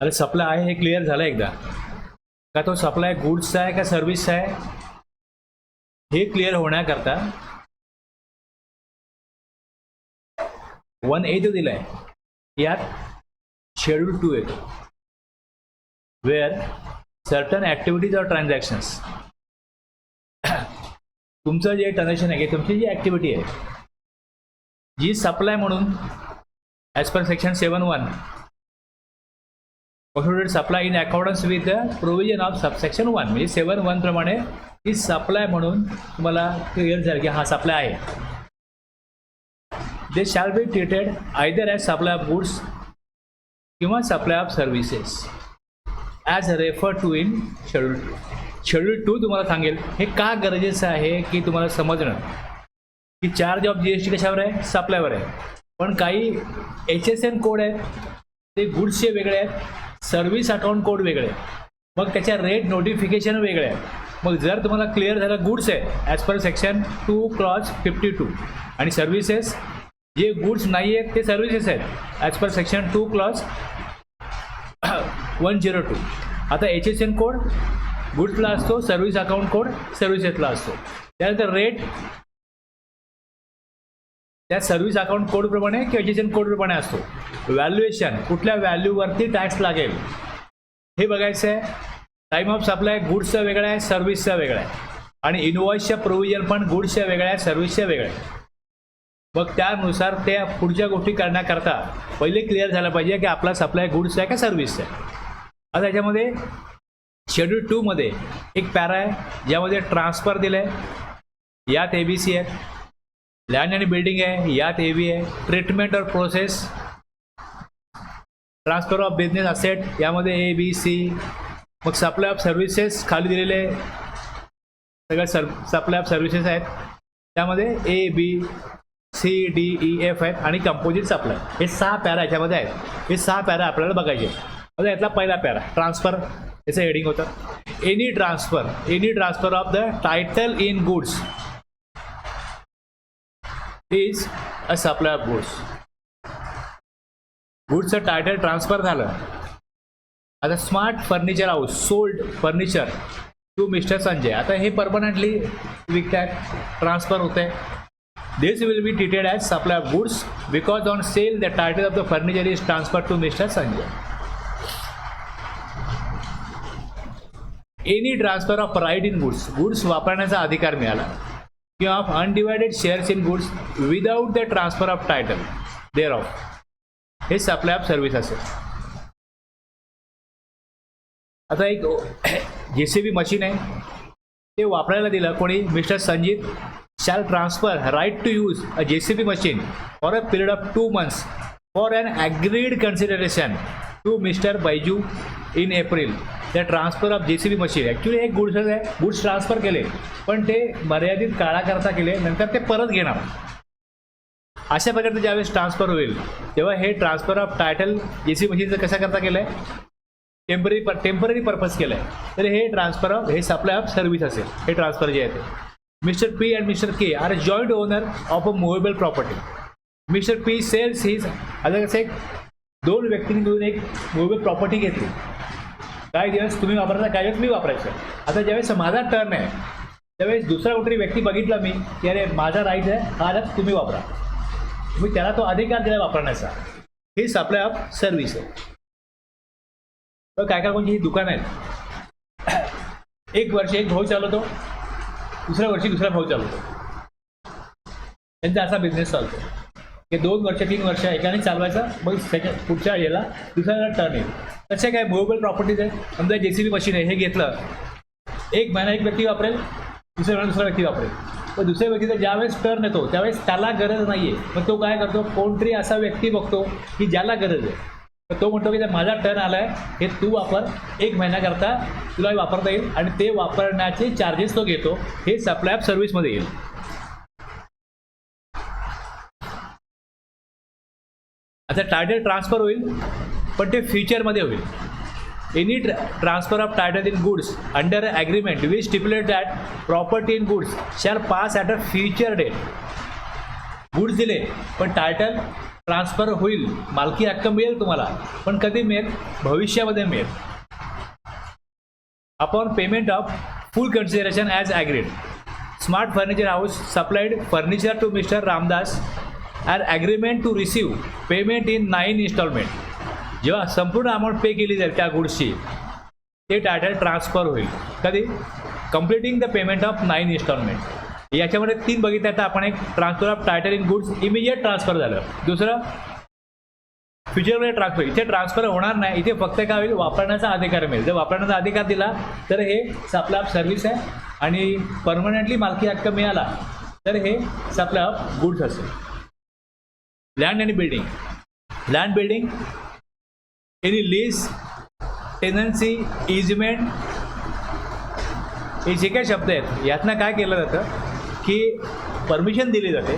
अरे सप्लाय आहे हे क्लिअर झालं एकदा का? तो सप्लाय गुड्सचा आहे का सर्व्हिसचा आहे हे क्लिअर होण्याकरता 1A जो दिलाय यात शेड्यूल 2 येतो, where certain activities or transactions. तुमचं जे ट्रान्झॅक्शन आहे, तुमची जी ॲक्टिव्हिटी आहे जी सप्लाय म्हणून as per section 7(1) supply in accordance with the provision of subsection 1, म्हणजे 7(1) प्रमाणे ही सप्लाय म्हणून तुम्हाला क्लिअर झालं की हा सप्लाय आहे. They shall be treated either as supply of goods किंवा supply of services as refer to in schedule 2. Schedule 2 तुम्हाला सांगेल हे का गरजेचं आहे की तुम्हाला समजणं की चार्ज ऑफ GST कशावर आहे? सप्लायवर आहे. पण काही HSN कोड आहेत ते गुड्सचे वेगळे आहेत, सर्व्हिस अकाउंट कोड वेगळे आहेत, मग त्याच्या रेट नोटिफिकेशन वेगळे आहेत. मग जर तुम्हाला क्लिअर झालं गुड्स आहे ॲज पर सेक्शन 2 क्लॉज 52 आणि सर्व्हिसेस जे गुड्स नाही आहेत ते सर्व्हिसेस आहेत ॲज पर सेक्शन 2 क्लॉज 102. आता HSN कोड गुड्सला असतो, सर्व्हिस अकाउंट कोड सर्व्हिसेसला असतो. त्यानंतर रेट त्या सर्व्हिस अकाउंट कोडप्रमाणे किंवा HSN कोडप्रमाणे असतो. व्हॅल्युएशन कुठल्या व्हॅल्यूवरती टॅक्स लागेल हे बघायचं आहे. टाईम ऑफ सप्लाय गुड्सचा वेगळा आहे, सर्व्हिसचा वेगळा आहे, आणि इनवॉइसच्या प्रोव्हिजन पण गुड्सच्या वेगळ्या आहे, सर्व्हिसच्या वेगळ्या आहे. मग त्यानुसार त्या पुढच्या गोष्टी करण्याकरता पहिले क्लिअर झालं पाहिजे की आपला सप्लाय गुड्सचा आहे का सर्व्हिसचा आहे. आता याच्यामध्ये शेड्यूल 2 मध्ये एक पॅरा आहे ज्यामध्ये ट्रान्सफर दिलं आहे, यात ABC आहे. लँड आणि बिल्डिंग आहे, यात AB आहे. Treatment or process, transfer of business asset यामध्ये ABC. मग सप्लाय ऑफ सर्व्हिसेस खाली दिलेले सगळे सप्लाय ऑफ सर्व्हिसेस आहेत, त्यामध्ये ABCDEF आहेत आणि कंपोजिट सप्लाय हे 6 पॅरा याच्यामध्ये आहेत. हे 6 पॅरा आपल्याला बघायचे. आता यातला पहिला पॅरा ट्रान्सफर, याचं हेडिंग होतं any transfer of the title in goods is a supply of goods. गुड्सचं टायटल ट्रान्सफर झालं. आता smart furniture house sold furniture to mister Sanjay. आता हे परमनंटली विकतात, ट्रान्सफर होते. This will be treated as supply of goods because on sale the title of the furniture is transfer to mister Sanjay. Any transfer of right in goods, goods वापरण्याचा अधिकार मिळाला, किंवा of undivided shares in goods without the transfer of title thereof, हे supply of service असेल. आता एक JCB machine आहे, ते वापरायला दिलं कोणी? Mister Sanjit shall transfer right to use a JCB machine for a period of 2 months for an agreed consideration to mister Baiju in April. त्या transfer of JCB machine actually एक गुड्स आहे, गुड्स ट्रान्सफर केले पण ते मर्यादित काळाकरता केले, नंतर ते परत घेणार. अशा प्रकारचं ज्यावेळेस ट्रान्सफर होईल तेव्हा हे ट्रान्सफर ऑफ टायटल JCB मशीनचं कशा करता केलं आहे? टेम्पररी पर्पज केलं आहे. तर हे ट्रान्सफर ऑफ, हे सप्लाय ऑफ सर्व्हिस असेल. हे ट्रान्सफर जे आहे ते mister P and mister K are joint owner of a movable property. Mister P sells his, आता कसं एक 2 व्यक्तींनी मिळून एक मुव्हेबल प्रॉपर्टी घेतली. काही दिवस तुम्ही वापरायचा, काही दिवस मी वापरायचं. आता ज्यावेळेस माझा टर्न आहे त्यावेळेस दुसरा कोणतरी व्यक्ती बघितला मी की अरे माझा राईट आहे, हा राईट तुम्ही वापरा, मी त्याला तो अधिकार दिला वापरण्याचा. हे सप्लाय ऑफ सर्व्हिस आहे. तर काय काय कोणती ही दुकानं आहेत, एक वर्ष एक भाऊ चालवतो, दुसऱ्या वर्षी दुसरा भाऊ चालवतो, त्यांचा असा बिझनेस चालतो. हे 2 वर्ष 3 वर्ष एकाने चालवायचा, मग त्याच्या पुढच्या याला दुसऱ्याला टर्न येईल. तसे काय मुव्हेबल प्रॉपर्टीज आहे. समजा JCB मशीन आहे, हे घेतलं, 1 महिना एक व्यक्ती वापरेल, दुसऱ्या महिना दुसरा व्यक्ती वापरेल. पण दुसऱ्या व्यक्तीचा ज्यावेळेस टर्न येतो त्यावेळेस त्याला गरज नाही आहे, मग तो काय करतो? कोणतरी असा व्यक्ती बघतो की ज्याला गरज आहे, तर तो म्हणतो की माझा टर्न आला आहे, हे तू वापर, 1 महिन्याकरता तुला वापरता येईल, आणि ते वापरण्याचे चार्जेस तो घेतो. हे सप्लाय ऑफ सर्व्हिसमध्ये येईल. आता टायटल ट्रान्सफर होईल पण ते फ्युचरमध्ये होईल. Any transfer of title in goods under agreement which stipulate that property in goods shall pass at a future date. Goods दिले पण टायटल ट्रान्सफर होईल, मालकी हक्क मिळेल तुम्हाला, पण कधी मिळेल? भविष्यामध्ये मिळेल. Upon payment of full consideration as agreed, smart furniture house supplied furniture to mister Ramdas and agreement to receive payment in 9 installment. जेव्हा संपूर्ण अमाऊंट पे केली जाईल त्या गुड्सची, ते टायटल ट्रान्सफर होईल. कधी? Completing the payment of 9 installment. याच्यामध्ये 3 बघितलं तर आपण एक transfer of title in goods immediate transfer झालं. दुसरं फ्युचरमध्ये ट्रान्सफर. इथे ट्रान्सफर होणार नाही, इथे फक्त काय होईल? वापरण्याचा अधिकार मिळेल. जर वापरण्याचा अधिकार दिला तर हे सप्लाय ऑफ सर्व्हिस आहे, आणि परमनंटली मालकी हक्क मिळाला तर हे सप्लाय ऑफ गुड्स असेल. लँड आणि building. Land building any lease, tenancy, easement, हे जे काही शब्द आहेत यातनं काय केलं जातं की परमिशन दिली जाते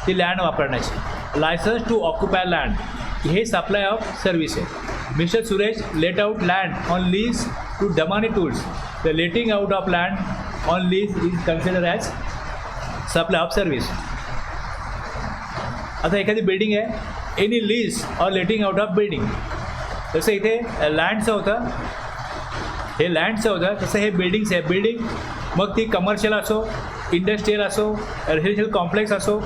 ती लँड वापरण्याची. लायसन्स टू ऑक्युपाय लँड, हे सप्लाय ऑफ सर्व्हिस आहे. Mister Suresh let out land on lease to Damani tools. The letting out of land on lease is consider as supply of service. आता एखादी बिल्डिंग आहे, any lease or letting out of building. जसं इथे लँडचं होतं, हे लँडचं होतं, तसं हे बिल्डिंग्स आहे. बिल्डिंग मग ती कमर्शियल असो, इंडस्ट्रियल असो, रेसिडेन्शियल कॉम्प्लेक्स असो,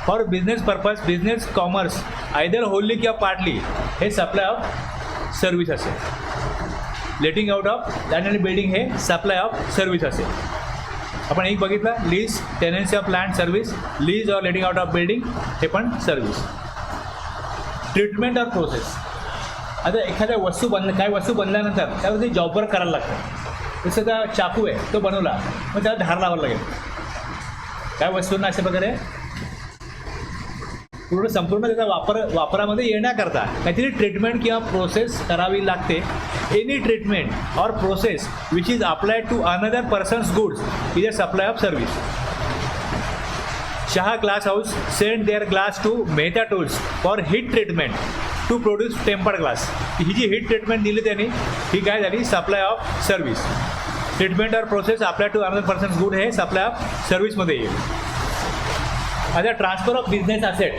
for business purpose, business commerce, either wholly किंवा पार्टली, हे सप्लाय ऑफ सर्व्हिस असेल. लेटिंग आउट ऑफ लँड आणि बिल्डिंग हे सप्लाय ऑफ सर्व्हिस असेल. आपण एक बघितलं, lease, tenancy of land service, lease or letting out of building हे पण सर्व्हिस. Treatment or process. आता एखाद्या वस्तू काही वस्तू बनल्यानंतर त्याला ते जॉबवर करायला लागतं. जसं त्या चाकू आहे तो बनवला, मग त्याला धार लावावं लागेल. काय वस्तूंना अशा प्रकारे संपूर्ण त्याचा वापरामध्ये येण्याकरता काहीतरी ट्रीटमेंट किंवा प्रोसेस करावी लागते. Any treatment or process which is applied to another persons goods is a supply of service. Shah glass house send their glass to Mehta tools for heat treatment to produce tempered glass. ही जी heat treatment दिली त्यांनी, ही काय झाली? Supply of service. Treatment or process apply to another persons good हे supply of सर्व्हिसमध्ये येईल. आता transfer of business asset.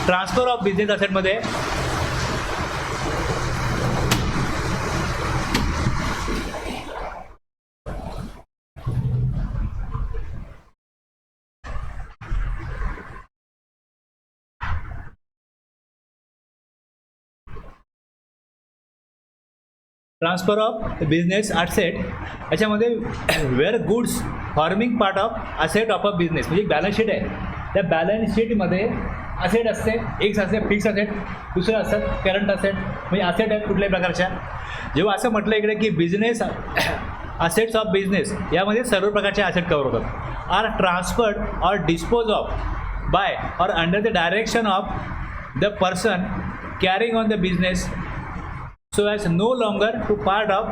Transfer of business ॲसेटमध्ये transfer of business asset, याच्यामध्ये where goods forming part of asset of a business. म्हणजे balance sheet आहे, त्या balance शीटमध्ये asset असते. एक असते फिक्स ॲसेट, दुसरं असतात करंट ॲसेट, म्हणजे ॲसेट आहेत कुठल्याही प्रकारच्या. जेव्हा असं म्हटलं इकडे की बिझनेस ॲसेट्स ऑफ बिझनेस, यामध्ये सर्व प्रकारचे ॲसेट कव्हर होतात. Are transferred or dispose of by or under the direction of the person carrying on the business so as no longer to part of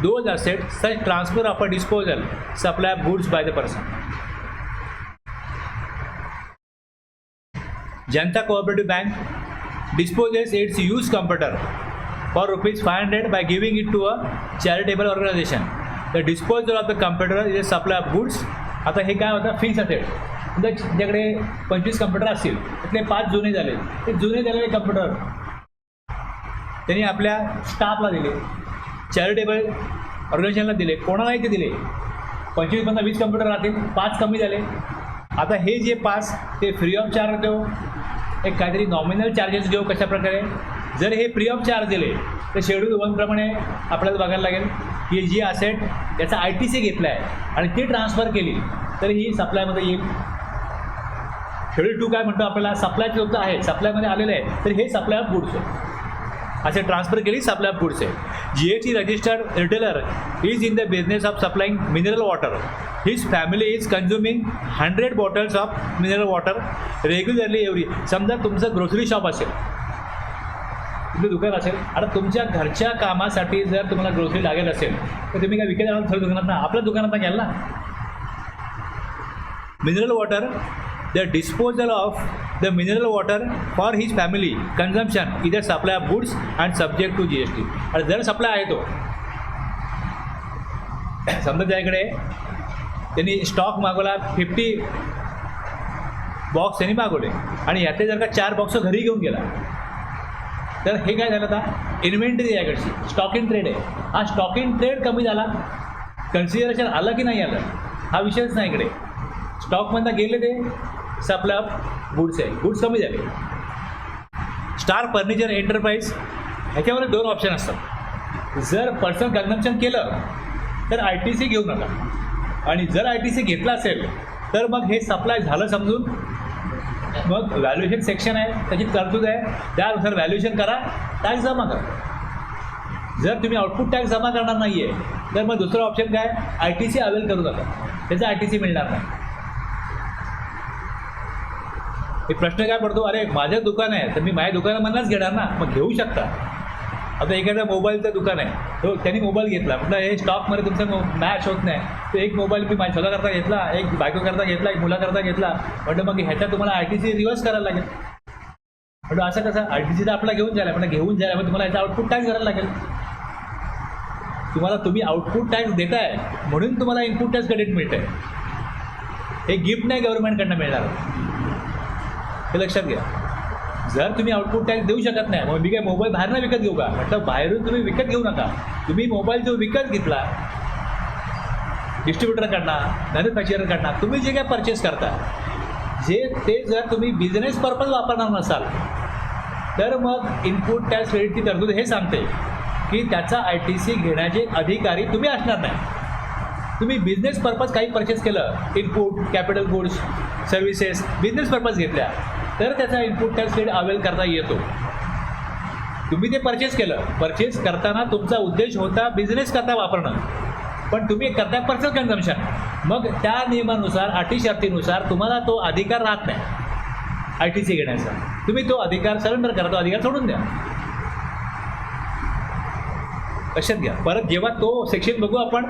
those assets. Such transfer of a disposal supply of goods by the person. Janata Cooperative Bank disposes its used computer for ₹500 by giving it to a charitable organization. The disposal of the computer is a supply of goods. आता हे काय होतं? Fix asset. तुझ्याकडे 25 computer असतील, त्यातले 5 जुने झाले, ते जुने झालेले कम्प्युटर त्यांनी आपल्या स्टाफला दिले, चॅरिटेबल ऑर्गनायझेशनला दिले, कोणालाही ते दिले. 25 20 कम्प्युटर राहतील, 5 कमी झाले. आता हे जे 5 ते फ्री ऑफ चार्ज देऊ, एक काहीतरी नॉमिनल चार्जेस घेऊ. कशा प्रकारे? जर हे फ्री ऑफ चार्ज दिले तर शेड्यूल 1 प्रमाणे आपल्याला बघायला लागेल की जी ॲसेट याचा ITC घेतला आहे आणि ती ट्रान्सफर केली तर ही सप्लायमध्ये येईल. शेड्यूल 2 काय म्हणतो आपल्याला? सप्लायचे लोक आहे, सप्लायमध्ये आलेले आहे, तर हे सप्लाय ऑफ गुड्स आहे. असे ट्रान्सफर केली सप्लाय ऑफ गुड्स आहे. GST registered retailer is in the business of supplying mineral water. His family is consuming 100 bottles of mineral water regularly every. समजा तुमचं ग्रोसरी शॉप असेल, तुमचं दुकान असेल, आता तुमच्या घरच्या कामासाठी जर तुम्हाला ग्रोसरी लागेल असेल तर तुम्ही काय विकत आणून थोड्या दुकानात ना, आपल्या दुकानात घ्याल ना. Mineral water, the disposal of the mineral water for his family consumption is a supply of goods and subject to GST. आणि जर सप्लाय आहे तो, समजा त्याकडे त्यांनी स्टॉक मागवला 50 बॉक्स त्यांनी मागवले आणि यातले जर का 4 बॉक्स घरी घेऊन गेला तर हे काय झालं आता इन्व्हेंटरी आहे याकडची, स्टॉक इन ट्रेड आहे. हा स्टॉक इन ट्रेड कमी झाला, कन्सिडरेशन आलं की नाही आलं हा विषयच नाही इकडे. स्टॉकमधनं गेले ते सप्लाय ऑफ गुड्स आहे, गुड्स कमी झाले. स्टार फर्निचर एंटरप्राइज ह्याच्यामध्ये 2 ऑप्शन असतात. जर पर्सनल कन्झम्पशन केलं तर ITC घेऊ नका आणि जर ITC घेतला असेल तर मग हे सप्लाय झालं समजून मग व्हॅल्युएशन सेक्शन आहे, त्याची तरतूद आहे, त्यानुसार व्हॅल्युएशन करा, टॅक्स जमा करा. जर तुम्ही आउटपुट टॅक्स जमा करणार नाही आहे तर मग दुसरं ऑप्शन काय, ITC अवेल करू नका, त्याचा ITC मिळणार नाही. एक प्रश्न काय पडतो, अरे माझं दुकान आहे तर मी माझ्या दुकानामधनंच घेणार ना, मग घेऊ शकता. आता एखाद्या मोबाईलचं दुकान आहे, तो त्यांनी मोबाईल घेतला, म्हटलं हे स्टॉकमध्ये तुमचं मॅच होत नाही, तो एक मोबाईल मी माझ्या स्वतःकरता घेतला, एक बायकोकरता घेतला, एक मुलाकरता घेतला, म्हटलं मग ह्याचा तुम्हाला ITC रिव्हर्स करायला लागेल. म्हटलं असं कसं, ITC तर आपला घेऊन जायला, म्हटलं घेऊन जायला मग तुम्हाला याचा आउटपुट टॅक्स करायला लागेल. तुम्ही आउटपुट टॅक्स देताय म्हणून तुम्हाला इनपुट टॅक्स क्रेडिट मिळतं आहे, हे गिफ्ट नाही गव्हर्नमेंटकडनं मिळणार, हे लक्षात घ्या. जर तुम्ही आउटपुट टॅक्स देऊ शकत नाही मग मी काय मोबाईल बाहेरनं विकत घेऊ का, म्हटलं बाहेरून तुम्ही विकत घेऊ नका. तुम्ही मोबाईल जो विकत घेतला डिस्ट्रीब्युटरकडनं, मॅन्युफॅक्चररकडनं, तुम्ही जे काय परचेस करता ते जर तुम्ही बिझनेस पर्पज वापरणार नसाल तर मग इनपुट टॅक्स क्रेडिटची तरतूद हे सांगते की त्याचा ITC घेण्याचे अधिकारी तुम्ही असणार नाही. तुम्ही बिझनेस पर्पज काही परचेस केलं, input, capital goods, services, business purpose घेतल्या तर त्याचा इनपुट टॅक्स क्रेडिट अवेल करता येतो. तुम्ही ते परचेस केलं, परचेस करताना तुमचा उद्देश होता बिझनेस करता वापरणं, पण तुम्ही करताय पर्सनल कन्झम्पशन, मग त्या नियमानुसार, अटी शर्तीनुसार तुम्हाला तो अधिकार राहत नाही ITC घेण्याचा. तुम्ही तो अधिकार सरेंडर करा, तो अधिकार सोडून द्या. लक्षात घ्या. परत जेव्हा तो सेक्शन बघू आपण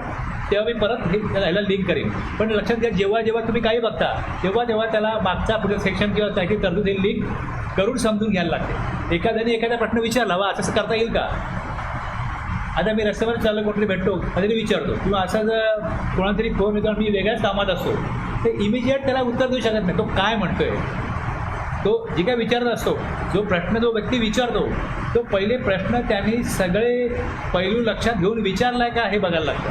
तेव्हा मी परत हे ह्याला लिंक करेन, पण लक्षात घ्या जेव्हा जेव्हा तुम्ही काही बघता तेव्हा त्याला मागचा पुढे सेक्शन किंवा त्याची तरतूद हे लिंक करून समजून घ्यायला लागते. एखाद्याने एखादा प्रश्न विचारला, वा असं करता येईल का, आता मी रस्त्यावर चाललो कुठे भेटतो कधी विचारतो, किंवा असा जर कोणाला तरी फोन येतो आणि मी वेगळ्याच कामात असतो, ते इमिजिएट त्याला उत्तर देऊ शकत नाही. तो काय म्हणतोय, तो जे काय विचारत असतो, जो प्रश्न जो व्यक्ती विचारतो तो पहिले प्रश्न त्यांनी सगळे पैलू लक्षात घेऊन विचारला आहे का हे बघायला लागतं.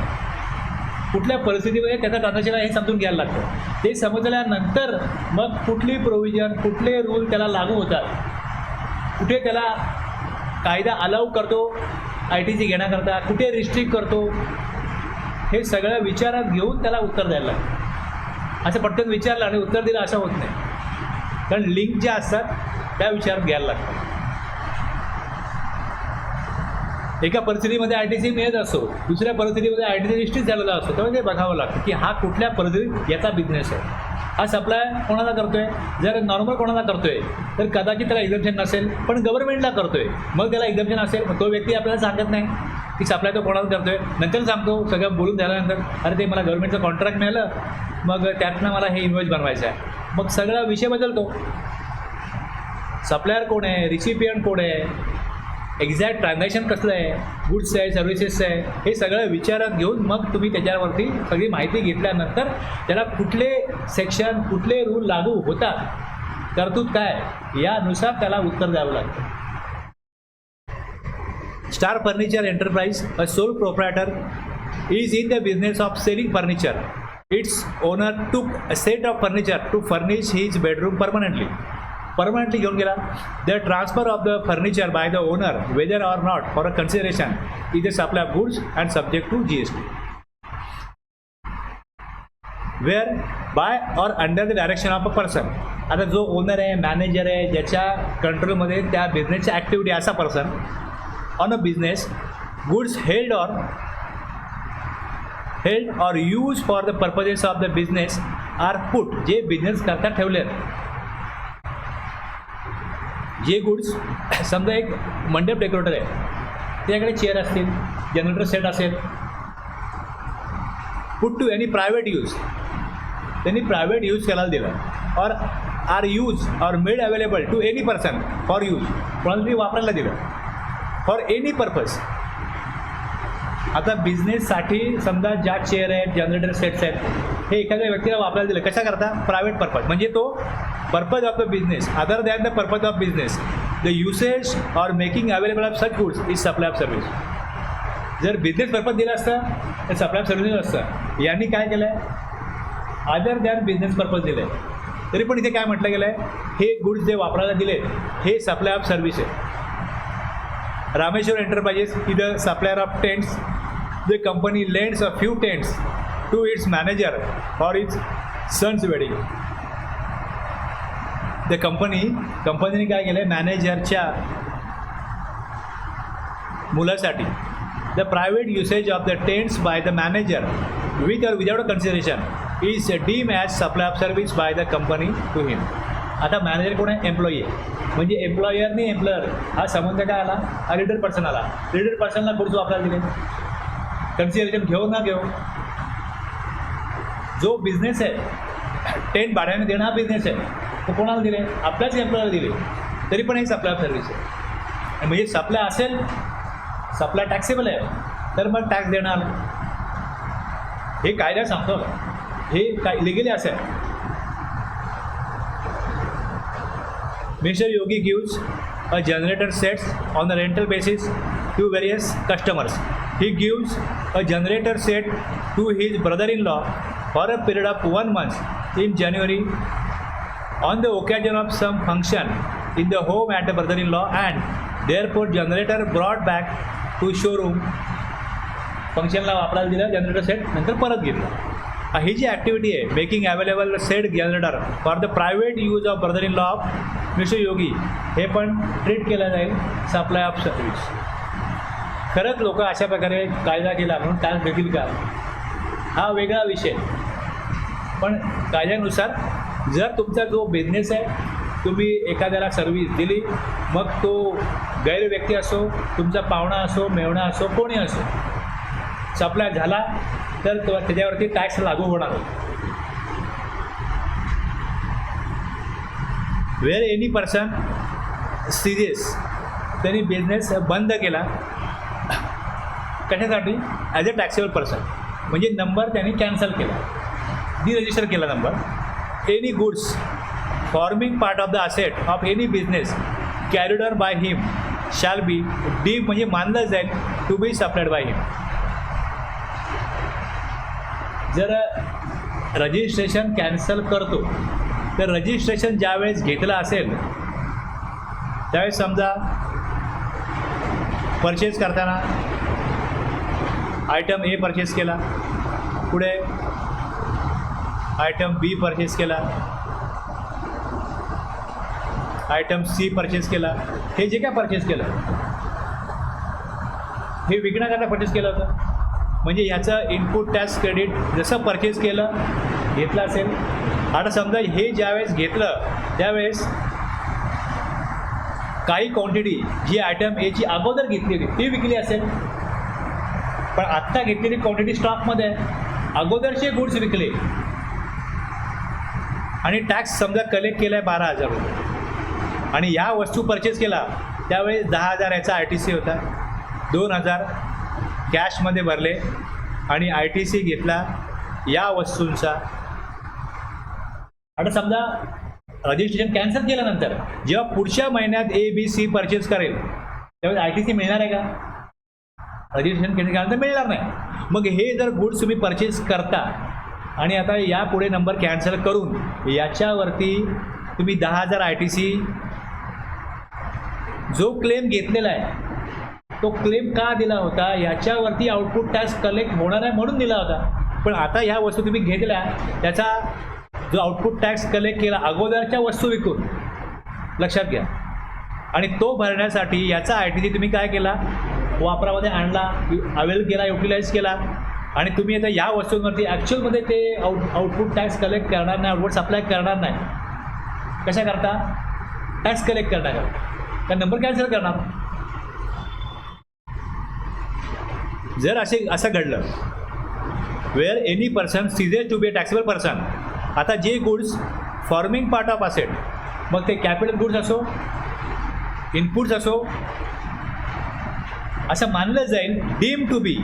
कुठल्या परिस्थितीमध्ये त्याचा ट्रान्झॅक्शन आहे हे समजून घ्यायला लागतं. ते समजल्यानंतर मग कुठली प्रोव्हिजन, कुठले रूल त्याला लागू होतात, कुठे त्याला कायदा अलाउ करतो ITC घेण्याकरता, कुठे रिस्ट्रिक्ट करतो, हे सगळं विचारात घेऊन त्याला उत्तर द्यायला लागतं. असं पटकन विचारलं आणि उत्तर दिलं असं होत नाही, कारण लिंक ज्या असतात त्या विचारात घ्यायला लागतात. एका परिस्थितीमध्ये ITC मिळत असतो, दुसऱ्या परिस्थितीमध्ये ITC रिस्ट्रिक्ट झालेला असतो, तेव्हा ते बघावं लागतं की हा कुठल्या परिस्थितीत याचा बिझनेस आहे, हा सप्लाय कोणाला करतोय. जर नॉर्मल कोणाला करतोय तर कदाचित त्याला एक्झम्पशन नसेल, पण गव्हर्नमेंटला करतोय मग त्याला एक्झम्पशन असेल. मग तो व्यक्ती आपल्याला सांगत नाही की सप्लाय तो कोणाला करतोय, नंतर सांगतो सगळं बोलून झाल्यानंतर, अरे ते मला गव्हर्नमेंटचं कॉन्ट्रॅक्ट मिळालं, मग त्यातनं मला हे इन्व्हॉइस बनवायचं आहे. मग सगळा विषय बदलतो. सप्लायर कोण आहे, रिसिपियंट कोण आहे, एक्झॅक्ट ट्रान्झॅक्शन कसलं आहे, गुड्स आहे, सर्व्हिसेस आहे, हे सगळं विचारात घेऊन मग तुम्ही त्याच्यावरती सगळी माहिती घेतल्यानंतर त्याला कुठले सेक्शन, कुठले रूल लागू होतात, तरतूद काय, यानुसार त्याला उत्तर द्यावं लागतं. Star furniture enterprise, a sole proprietor, is in the business of selling furniture. Its owner took a set of furniture to furnish his bedroom permanently घेऊन गेला. The transfer of the furniture by the owner, whether or not for a consideration, is a supply of goods and subject to GST. Where by or under the direction of a person. आता जो owner आहे, manager आहे, ज्याच्या कंट्रोलमध्ये त्या बिझनेसची activity असा person on a business, goods held or used for the purposes of the business are put, जे बिझनेस करता ठेवले जे गुड्स, समजा एक मंडप डेकोरेटर आहे, त्याच्याकडे चेअर असतील, जनरेटर सेट असेल, put to any private use, त्यांनी प्रायव्हेट यूज करायला दिलं, or are use or made available to any person for use, कोणाला तरी वापरायला दिलं फॉर एनी पर्पज. आता बिझनेससाठी समजा ज्या चेअर आहेत, जनरेटर सेट्स आहेत, हे एखाद्या व्यक्तीला वापरायला दिलं, कशा करता, प्रायव्हेट पर्पज, म्हणजे तो purpose of the business other than the purpose of business the usage or making available of such goods is supply of service. जर बिझनेस पर्पज दिला असता तर सप्लाय ऑफ सर्व्हिसेस असतं. यांनी काय केलं आहे, अदर दॅन बिझनेस पर्पज दिलं आहे. तरी पण इथे काय म्हटलं गेलं आहे, हे गुड्स जे वापरायला दिले हे सप्लाय ऑफ सर्व्हिस आहे. Rameshwar enterprises is the supplier of tents. The company lends a few tents to its manager for its sons wedding. The कंपनीने काय केलं आहे, मॅनेजरच्या मुलासाठी the private usage of the tents by the manager with or without consideration is deem as supply of service by the company to him. आता manager कोण आहे, employee आहे. म्हणजे एम्प्लॉयरनी एम्प्लॉयर हा संबंध काय आला, हा लीडर पर्सन आला. लीडर पर्सनला गुड्स वापरायला दिले, कन्सिडरेशन घेऊ ना घेऊ. जो बिझनेस आहे टेंट भाड्याने देणं हा बिझनेस आहे, तो कोणाला दिले, आपल्याच एम्प्लॉयरला दिले. तरी पण हे सप्लाय ऑफ सर्व्हिस आहे. म्हणजे सप्लाय असेल, सप्लाय टॅक्सेबल आहे तर मग टॅक्स देणार. हे कायदा सांगतो, हे काय लिगली असेल. Mister Yogi gives a generator sets on the rental basis to various customers. He gives a generator set to his brother in law for a period of 1 month in January on the occasion of some function in the home at the brother-in-law, and therefore generator brought back to showroom. फंक्शनला वापरायला दिलं generator set, नंतर परत घेतला. ही जी activity आहे, making available set generator for the private use of brother in law of mister Yogi, हे पण ट्रीट केलं जाईल सप्लाय ऑफ सर्व्हिस. खरंच लोक अशा प्रकारे कायदा केला म्हणून टॅक्स देतील का, हा वेगळा विषय. पण कायद्यानुसार जर तुमचा जो बिझनेस आहे, तुम्ही एखाद्याला सर्व्हिस दिली, मग तो गैर व्यक्ती असो, तुमचा पाहुणा असो, मेवणा असो, कोणी असो, सप्लाय झाला तर त्याच्यावरती टॅक्स लागू होणार. वेअर एनी पर्सन सिरियस, त्यांनी बिझनेस बंद केला कशासाठी, ॲज अ टॅक्सेबल पर्सन. म्हणजे नंबर त्यांनी कॅन्सल केला, डिरजिस्टर केला number. Any goods forming part of the asset of any business carried on by him shall be deem, म्हणजे मानलं जाईल टू बी सप्लायड बाय हिम. जर रजिस्ट्रेशन कॅन्सल करतो तर रजिस्ट्रेशन ज्यावेळेस घेतलं असेल त्यावेळेस समजा परचेस करताना आयटम ए परचेस केला, पुढे आयटम बी परचेस केला, आयटम सी परचेस केला. हे जे काय परचेस केलं हे विकण्याकरता परचेस केलं होतं. म्हणजे ह्याचं इनपुट टॅक्स क्रेडिट जसं परचेस केलं घेतलं असेल. आता समजा हे ज्यावेळेस घेतलं त्यावेळेस काही क्वांटिटी जी आयटम एची अगोदर घेतली होती ती विकली असेल, पण आत्ता घेतलेली क्वांटिटी स्टॉकमध्ये आहे, अगोदरचे गुड्स विकले आणि टॅक्स समजा कलेक्ट केला आहे 12,000 रुपये, आणि या वस्तू परचेस केला त्यावेळेस 10,000 याचा ITC होता, 2,000 कॅशमध्ये भरले आणि ITC घेतला या वस्तूंचा. आता समजा रजिस्ट्रेशन कॅन्सल केल्यानंतर जेव्हा पुढच्या महिन्यात ABC परचेस करेल त्यावेळेस ITC मिळणार आहे का, रजिस्ट्रेशन केल्यानंतर मिळणार नाही. मग हे जर गुड्स तुम्ही परचेस करता आणि आता यापुढे नंबर कॅन्सल करून याच्यावरती तुम्ही 10,000 ITC जो क्लेम घेतलेला आहे तो क्लेम का दिला होता, याच्यावरती आउटपुट टॅक्स कलेक्ट होणार आहे म्हणून दिला होता. पण आता ह्या वस्तू तुम्ही घेतल्या त्याचा जो आउटपुट टॅक्स कलेक्ट केला अगोदरच्या वस्तू विकून, लक्षात घ्या, आणि तो भरण्यासाठी याचा ITC तुम्ही काय केला, वापरामध्ये आणला, अवेल केला, युटिलाइज केला, आणि तुम्ही आता या वस्तूंवरती ॲक्च्युअलमध्ये ते आउटपुट टॅक्स कलेक्ट करणार नाही, आउटपुट सप्लाय करणार नाही. कशा करता, टॅक्स कलेक्ट करणार का नंबर कॅन्सल करणार. जर असं घडलं where any person ceases to be a taxable person, आता जे goods forming part of asset, मग ते कॅपिटल गुड्स असो, इनपुट्स असो, असं मानलं जाईल deem to be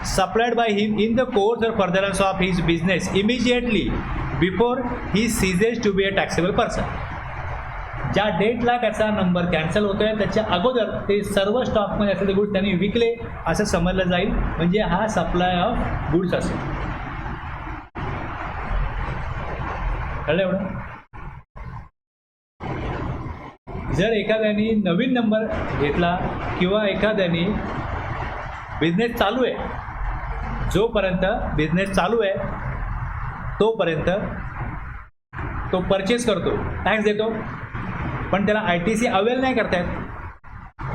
supplied by him in the course or furtherance of his business immediately before he ceases to be a taxable person. ज्या डेटला त्याचा नंबर कॅन्सल होतोय त्याच्या अगोदर ते सर्व स्टॉकमध्ये असलेले गुड्स त्यांनी विकले असं समजलं जाईल, म्हणजे हा सप्लाय ऑफ गुड्स असेल. कळलं एवढं? जर एखाद्याने नवीन नंबर घेतला किंवा एखाद्याने बिझनेस चालू आहे, जोपर्यंत बिझनेस चालू आहे तोपर्यंत तो परचेस करतो, टॅक्स देतो, पण त्याला ITC अवेल नाही करता येत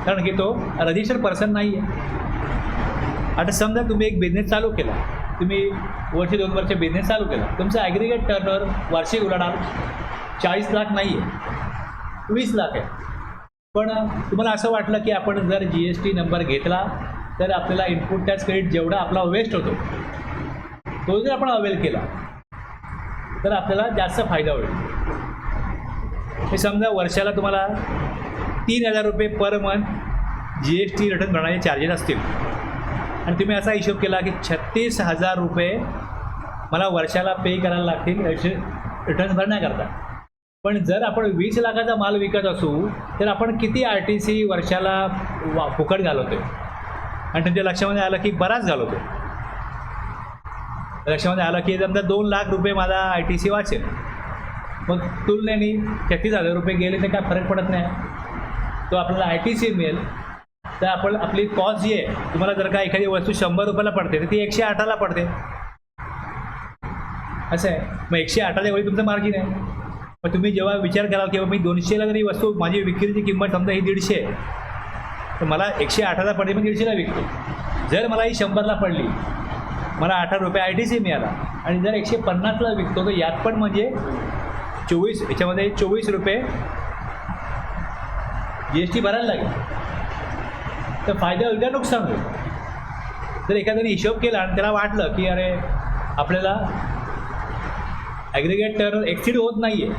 कारण की तो रजिस्टर्ड पर्सन नाही आहे. आता समजा तुम्ही एक बिझनेस चालू केला, तुम्ही वर्ष 2 वर्ष बिझनेस चालू केला, तुमचं ॲग्रिगेट टर्नओव्हर वार्षिक उलाढाल 40 लाख नाही आहे, 20 लाख आहे. पण तुम्हाला असं वाटलं की आपण जर GST नंबर घेतला तर आपल्याला इनपुट टॅक्स क्रेडिट जेवढा आपला वेस्ट होतो तो जर आपण अवेल केला तर आपल्याला जास्त फायदा होईल. हे समजा वर्षाला तुम्हाला 3,000 रुपये पर मंथ GST रिटर्न भरण्याचे चार्जेस असतील आणि तुम्ही असा हिशोब केला की 36,000 रुपये मला वर्षाला पे करायला लागतील रिटर्न भरण्याकरता. पण जर आपण 20 लाखाचा माल विकत असू तर आपण किती RTC वर्षाला फुकट घालवतो आणि तुमच्या लक्षामध्ये आलं की बराच घालवतो. लक्षामध्ये आलं की समजा 2 लाख रुपये माझा ITC वाचेल, मग तुलनेने 36,000 रुपये गेले तर काय फरक पडत नाही, तो आपल्याला ITC मिळेल. तर आपण आपली कॉस्ट जी आहे, तुम्हाला जर का एखादी वस्तू 100 रुपयाला पडते तर ती 108ला पडते, असं आहे. मग 108च्या वेळी तुमचं मार्जिन आहे. मग तुम्ही जेव्हा विचार कराल की मी 200ला जरी वस्तू, माझी विक्रीची किंमत समजा ही 150 आहे, तर मला 108ला पडली, मी 150ला विकतो. जर मला ही 100ला पडली, मला 18 रुपये ITC मिळाला आणि जर 150ला विकतो तर यात पण म्हणजे 24, याच्यामध्ये 24 रुपये GST भरायला लागेल. तर फायदा होईल का नुकसान होईल? जर एखाद्याने हिशोब केला आणि त्याला वाटलं की अरे आपल्याला ॲग्रिगेट टर्न एक्सिड होत नाही आहे,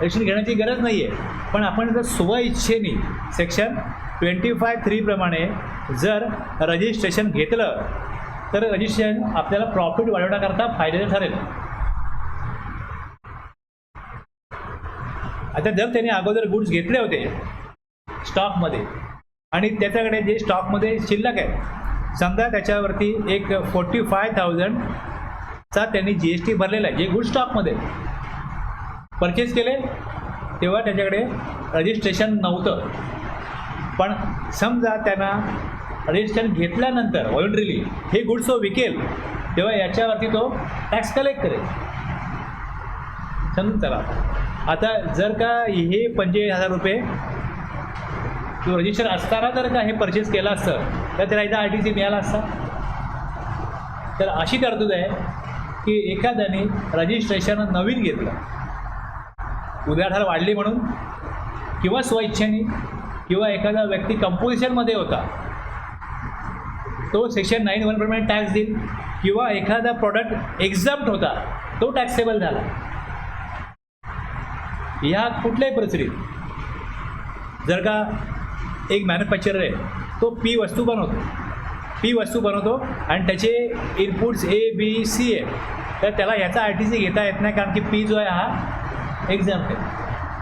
रजिस्ट्रेशन घेण्याची गरज नाही आहे, पण आपण जर स्वइच्छेने सेक्शन 25(3) प्रमाणे जर रजिस्ट्रेशन घेतलं तर रजिस्ट्रेशन आपल्याला प्रॉफिट वाढवण्याकरता फायद्याचं ठरेल. आता जर त्याने अगोदर गुड्स घेतले होते स्टॉकमध्ये आणि त्याच्याकडे जे स्टॉकमध्ये शिल्लक आहे, समजा त्याच्यावरती एक 45,000चा त्यांनी GST भरलेला आहे, जे गुड स्टॉकमध्ये परचेस केले तेव्हा त्याच्याकडे रजिस्ट्रेशन नव्हतं. पण समजा त्यांना रजिस्ट्रेशन घेतल्यानंतर व्हॉलंटरीली हे गुड्स तो विकेल तेव्हा याच्यावरती तो टॅक्स कलेक्ट करेल. समजून चला. आता जर का हे 45,000 रुपये तो रजिस्टर असताना जर का हे परचेस केलं असतं तर त्याला एकदा ITC मिळाला असता. तर अशी तरतूद आहे की एखाद्याने रजिस्ट्रेशन नवीन घेतलं, उधारधार वाढली म्हणून किंवा स्वइच्छेने किंवा एखादा व्यक्ती कंपोजिशनमध्ये होता तो सेक्शन 9(1) प्रमाणे टॅक्स देईल किंवा एखादा प्रॉडक्ट एक्झम्प्ट होता तो टॅक्सेबल झाला. ह्या कुठल्याही परिस्थितीत जर का एक मॅन्युफॅक्चरर आहे, तो P वस्तू बनवतो आणि त्याचे इनपुट्स ABC आहे, तर त्याला ह्याचा ITC घेता येत नाही कारण की P जो आहे हा एक्झॅम्प्ट आहे.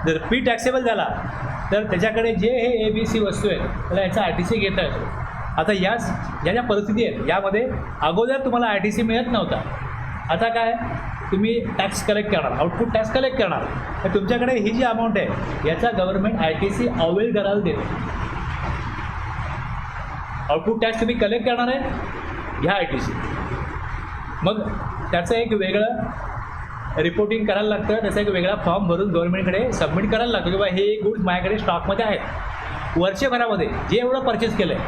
जर P टॅक्सेबल झाला तर त्याच्याकडे जे हे ABC वस्तू आहेत त्याला याचा ITC घेता येतो. आता ज्या ज्या परिस्थिती आहेत यामध्ये अगोदर तुम्हाला ITC मिळत नव्हता, आता काय तुम्ही टॅक्स कलेक्ट करणार, आउटपुट टॅक्स कलेक्ट करणार, तर तुमच्याकडे ही जी अमाऊंट आहे याचा गव्हर्नमेंट ITC अवेल करायला देतो. आउटपुट टॅक्स तुम्ही कलेक्ट करणार आहे, ह्या ITC. मग त्याचं एक वेगळं रिपोर्टिंग करायला लागतं, त्याचा एक वेगळा फॉर्म भरून गव्हर्नमेंटकडे सबमिट करायला लागतो की बा हे गुड्स माझ्याकडे स्टॉकमध्ये आहेत. वर्षभरामध्ये जे एवढं परचेस केलं आहे,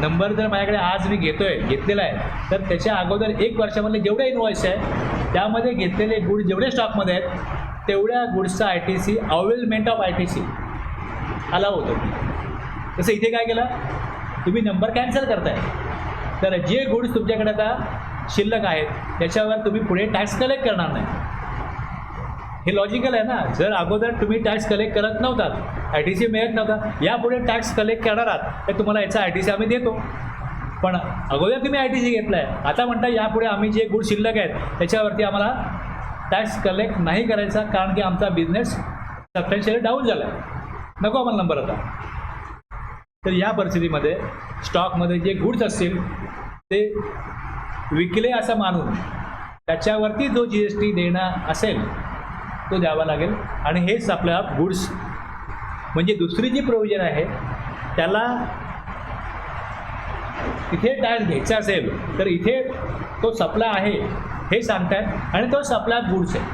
नंबर जर माझ्याकडे आज मी घेतलेला आहे तर त्याच्या अगोदर 1 वर्षामधले जेवढे इनवॉइस आहे त्यामध्ये घेतलेले गुड्स जेवढे स्टॉकमध्ये आहेत तेवढ्या गुड्सचा ITC availment of ITC allow होतं. तसं इथे काय केलं, तुम्ही नंबर कॅन्सल करताय तर जे गुड्स तुमच्याकडे आता शिल्लक आहेत त्याच्यावर तुम्ही पुढे टॅक्स कलेक्ट करणार नाही. हे लॉजिकल आहे ना. जर अगोदर तुम्ही टॅक्स कलेक्ट करत नव्हतात, ITC मिळत नव्हता, यापुढे टॅक्स कलेक्ट करणार आहात तर तुम्हाला याचा ITC आम्ही देतो. पण अगोदर तुम्ही ITC घेतला आहे, आता म्हणता यापुढे आम्ही जे गुड शिल्लक आहेत त्याच्यावरती आम्हाला टॅक्स कलेक्ट नाही करायचा कारण की आमचा बिझनेस सबस्टॅन्शियली डाऊन झाला आहे, नको आम्हाला नंबर आता. तर या परिस्थितीमध्ये स्टॉकमध्ये जे गुड्स असतील ते विकले असं मानून त्याच्यावरती जो GST देणं असेल तो द्यावा लागेल. आणि हेच आपल्या गुड्स म्हणजे दुसरी जी प्रोव्हिजन आहे त्याला इथे टॅक्स घ्यायचा असेल तर इथे तो सप्लाय आहे हे सांगतात आणि तो सप्लाय गुड्स आहे.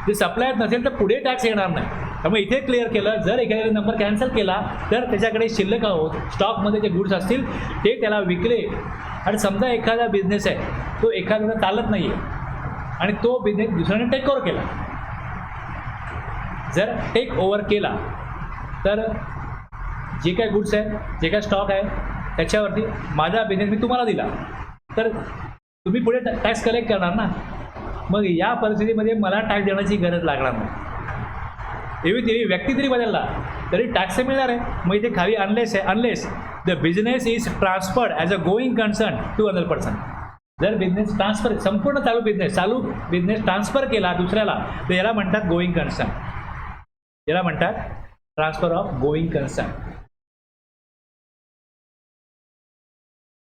जे सप्लाय नसेल तर पुढे टॅक्स येणार नाही. त्यामुळे इथे क्लिअर केलं, जर एखाद्याने नंबर कॅन्सल केला तर त्याच्याकडे शिल्लक स्टॉकमध्ये जे गुड्स असतील ते त्याला विकले. आणि समजा एखादा बिझनेस आहे तो एखाद्याला चालत नाही आहे आणि तो बिझनेस दुसऱ्याने टेक ओव्हर केला. जर टेक ओव्हर केला तर जे काय गुड्स आहे, जे काय स्टॉक आहे त्याच्यावरती माझा बिझनेस मी तुम्हाला दिला तर तुम्ही पुढे टॅक्स कलेक्ट करणार ना. मग या परिस्थितीमध्ये मला टॅक्स देण्याची गरज लागणार नाही. एवढी व्यक्ती जरी बदलला तरी टॅक्स मिळणार आहे. मग इथे खाली अनलेस आहे, unless the business is transferred as a going concern to other person. जर बिझनेस ट्रान्सफर, संपूर्ण चालू बिझनेस ट्रान्सफर केला दुसऱ्याला तर याला म्हणतात गोईंग कन्सर्न. याला म्हणतात ट्रान्सफर ऑफ गोईंग कन्सर्न.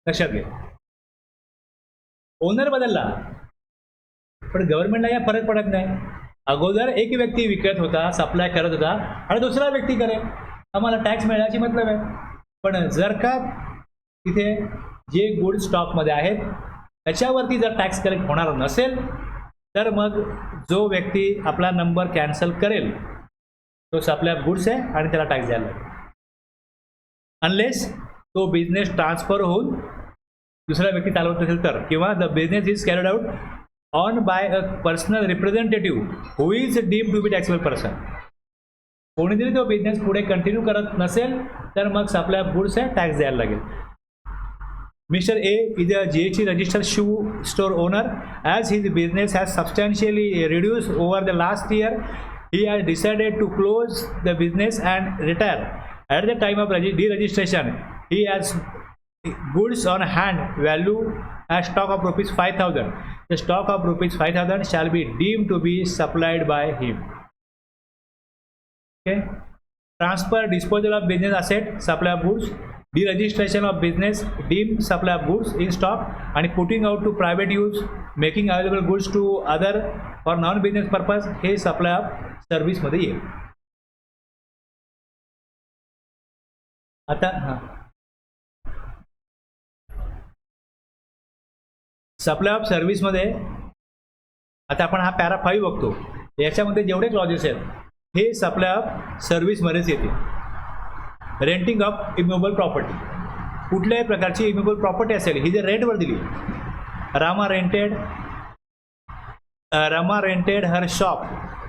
लक्षात घे. ओनर बदलला पण गव्हर्नमेंटला या फरक पडत नाही. अगोदर एक व्यक्ती विकत होता, सप्लाय करत होता आणि दुसरा व्यक्ती करेल, आम्हाला टॅक्स मिळायची मतलब आहे. पण जर का तिथे जे गुड स्टॉकमध्ये आहेत त्याच्यावरती जर टॅक्स कलेक्ट होणार नसेल तर मग जो व्यक्ती आपला नंबर कॅन्सल करेल तो सप्लाय गुड्स आहे आणि त्याला टॅक्स द्यायला लागेल. अनलेस तो बिझनेस ट्रान्सफर होऊन दुसरा व्यक्ती चालवत असेल तर, किंवा the business is carried out on by a personal representative who is deem to be taxable person. कोणीतरी तो बिझनेस पुढे कंटिन्यू करत नसेल तर मग सप्लाय गुड्स आहे टॅक्स द्यायला लागेल. Mr. A is a GST registered shoe store owner. As his business has substantially reduced over the last year, he has decided to close the business and retire. At the time of deregistration, he has goods on hand value as stock of rupees 5,000. The stock of rupees 5,000 shall be deemed to be supplied by him. Okay. Transfer, disposal of business asset, supply of goods. Deregistration of business, deemed supply of goods in stock, and putting out to private use, making available goods to other for non-business purpose, हे supply of service मध्ये येईल. आता supply of service मध्ये आता आपण हा para 5 बघतो. याच्यामध्ये जेवढे क्लॉजेस आहेत हे सप्लाय ऑफ सर्व्हिस मध्येच येते. रेंटिंग ऑफ इम्युएबल प्रॉपर्टी, कुठल्याही प्रकारची इम्युएबल प्रॉपर्टी असेल ही जर रेंटवर दिली, Rama rented her shop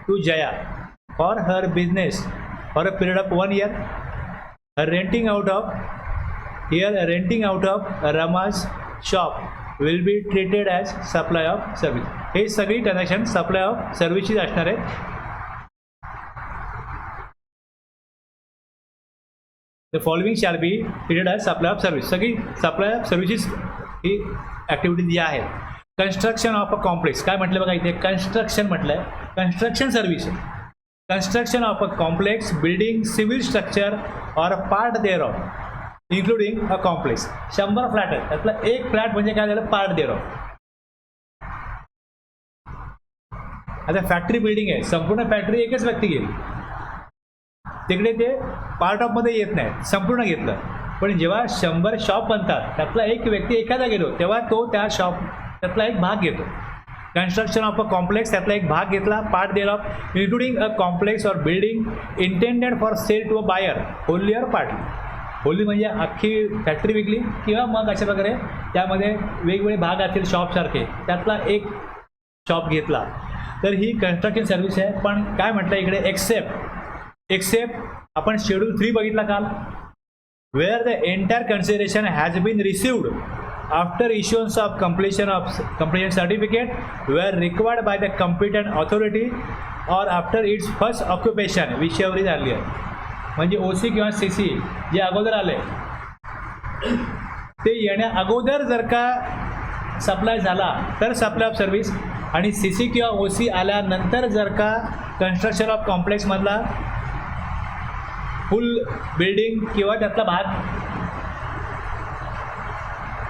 to Jaya for her business for a period of 1 year. Renting out of Rama's shop will be treated as supply of service. हे सगळी ट्रान्झॅक्शन सप्लाय ऑफ सर्व्हिसचीच असणार आहे. The following shall be treated as supply of service. सगळी supply of services ही activity जी आहेत. Construction of a complex, काय म्हटलं बघा इथे कन्स्ट्रक्शन म्हटलंय, construction service. Construction of a complex building, civil structure or a part thereof including a complex. 100 flat आहेत, त्यातला एक फ्लॅट म्हणजे काय झालं, पार्ट देअर ऑफ. आता फॅक्टरी बिल्डिंग आहे, संपूर्ण फॅक्टरी एकच व्यक्ती घेईल, तिकडे ते पार्ट ऑफमध्ये येत नाही, संपूर्ण घेतलं. पण जेव्हा 100 शॉप बनतात त्यातला एक व्यक्ती एखादा गेलो तेव्हा तो त्या शॉप त्यातला एक भाग घेतो. कन्स्ट्रक्शन ऑफ अ कॉम्प्लेक्स, त्यातला एक भाग घेतला, part thereof including a complex or building intended for sale to a buyer wholly or partly. Wholly म्हणजे अख्खी फॅक्टरी विकली, किंवा मग अशा प्रकारे त्यामध्ये वेगवेगळे भाग असतील शॉपसारखे, त्यातला एक शॉप घेतला. तर ही कन्स्ट्रक्शन सर्व्हिस आहे. पण काय म्हटलं इकडे, एक्सेप्ट आपण शेड्यूल 3 बघितला काल, where the entire consideration has been received after issuance of completion certificate were required by the competent authority or after its first occupation whichever is earlier. म्हणजे OC किंवा CC जे अगोदर आले ते येण्या अगोदर जर का सप्लाय झाला तर सप्लाय ऑफ सर्व्हिस, आणि सी सी किंवा ओ सी आल्यानंतर जर का कन्स्ट्रक्शन ऑफ कॉम्प्लेक्समधला फुल बिल्डिंग किंवा त्यातला भाग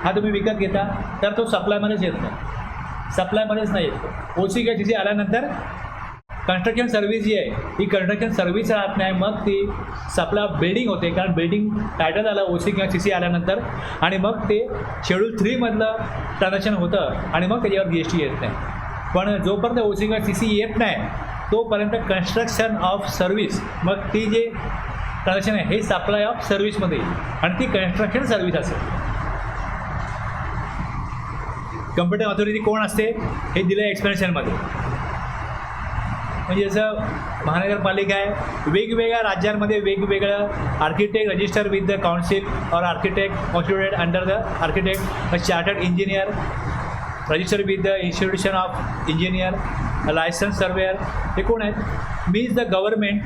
हा तुम्ही विकत घेता तर तो सप्लायमध्येच येत नाही, सप्लायमध्येच नाही येत. ओ सी किंवा सी सी आल्यानंतर कन्स्ट्रक्शन सर्व्हिस जी आहे ही कन्स्ट्रक्शन सर्व्हिस राहत नाही, मग ती सप्लाय बिल्डिंग होते, कारण बिल्डिंग टायटल आलं ओ सी किंवा सी सी आल्यानंतर आणि मग ते शेड्यूल 3मधलं ट्रान्झॅक्शन होतं आणि मग त्याच्यावर जी एस टी येत नाही. पण जोपर्यंत ओ सी किंवा सी सी येत नाही तोपर्यंत कन्स्ट्रक्शन ऑफ सर्व्हिस, मग ती जे ट्रान्झॅक्शन आहे हे सप्लाय ऑफ सर्व्हिसमध्ये आणि ती कन्स्ट्रक्शन सर्व्हिस असेल. कॉम्पिटंट ऑथॉरिटी कोण असते हे दिलं आहे एक्सप्लेनेशनमध्ये. म्हणजे जसं महानगरपालिका आहे, वेगवेगळ्या राज्यांमध्ये वेगवेगळं architect register with the council or architect constituted under the architect, chartered engineer register with the institution of engineer, licence surveyor, हे कोण आहेत? Means the government.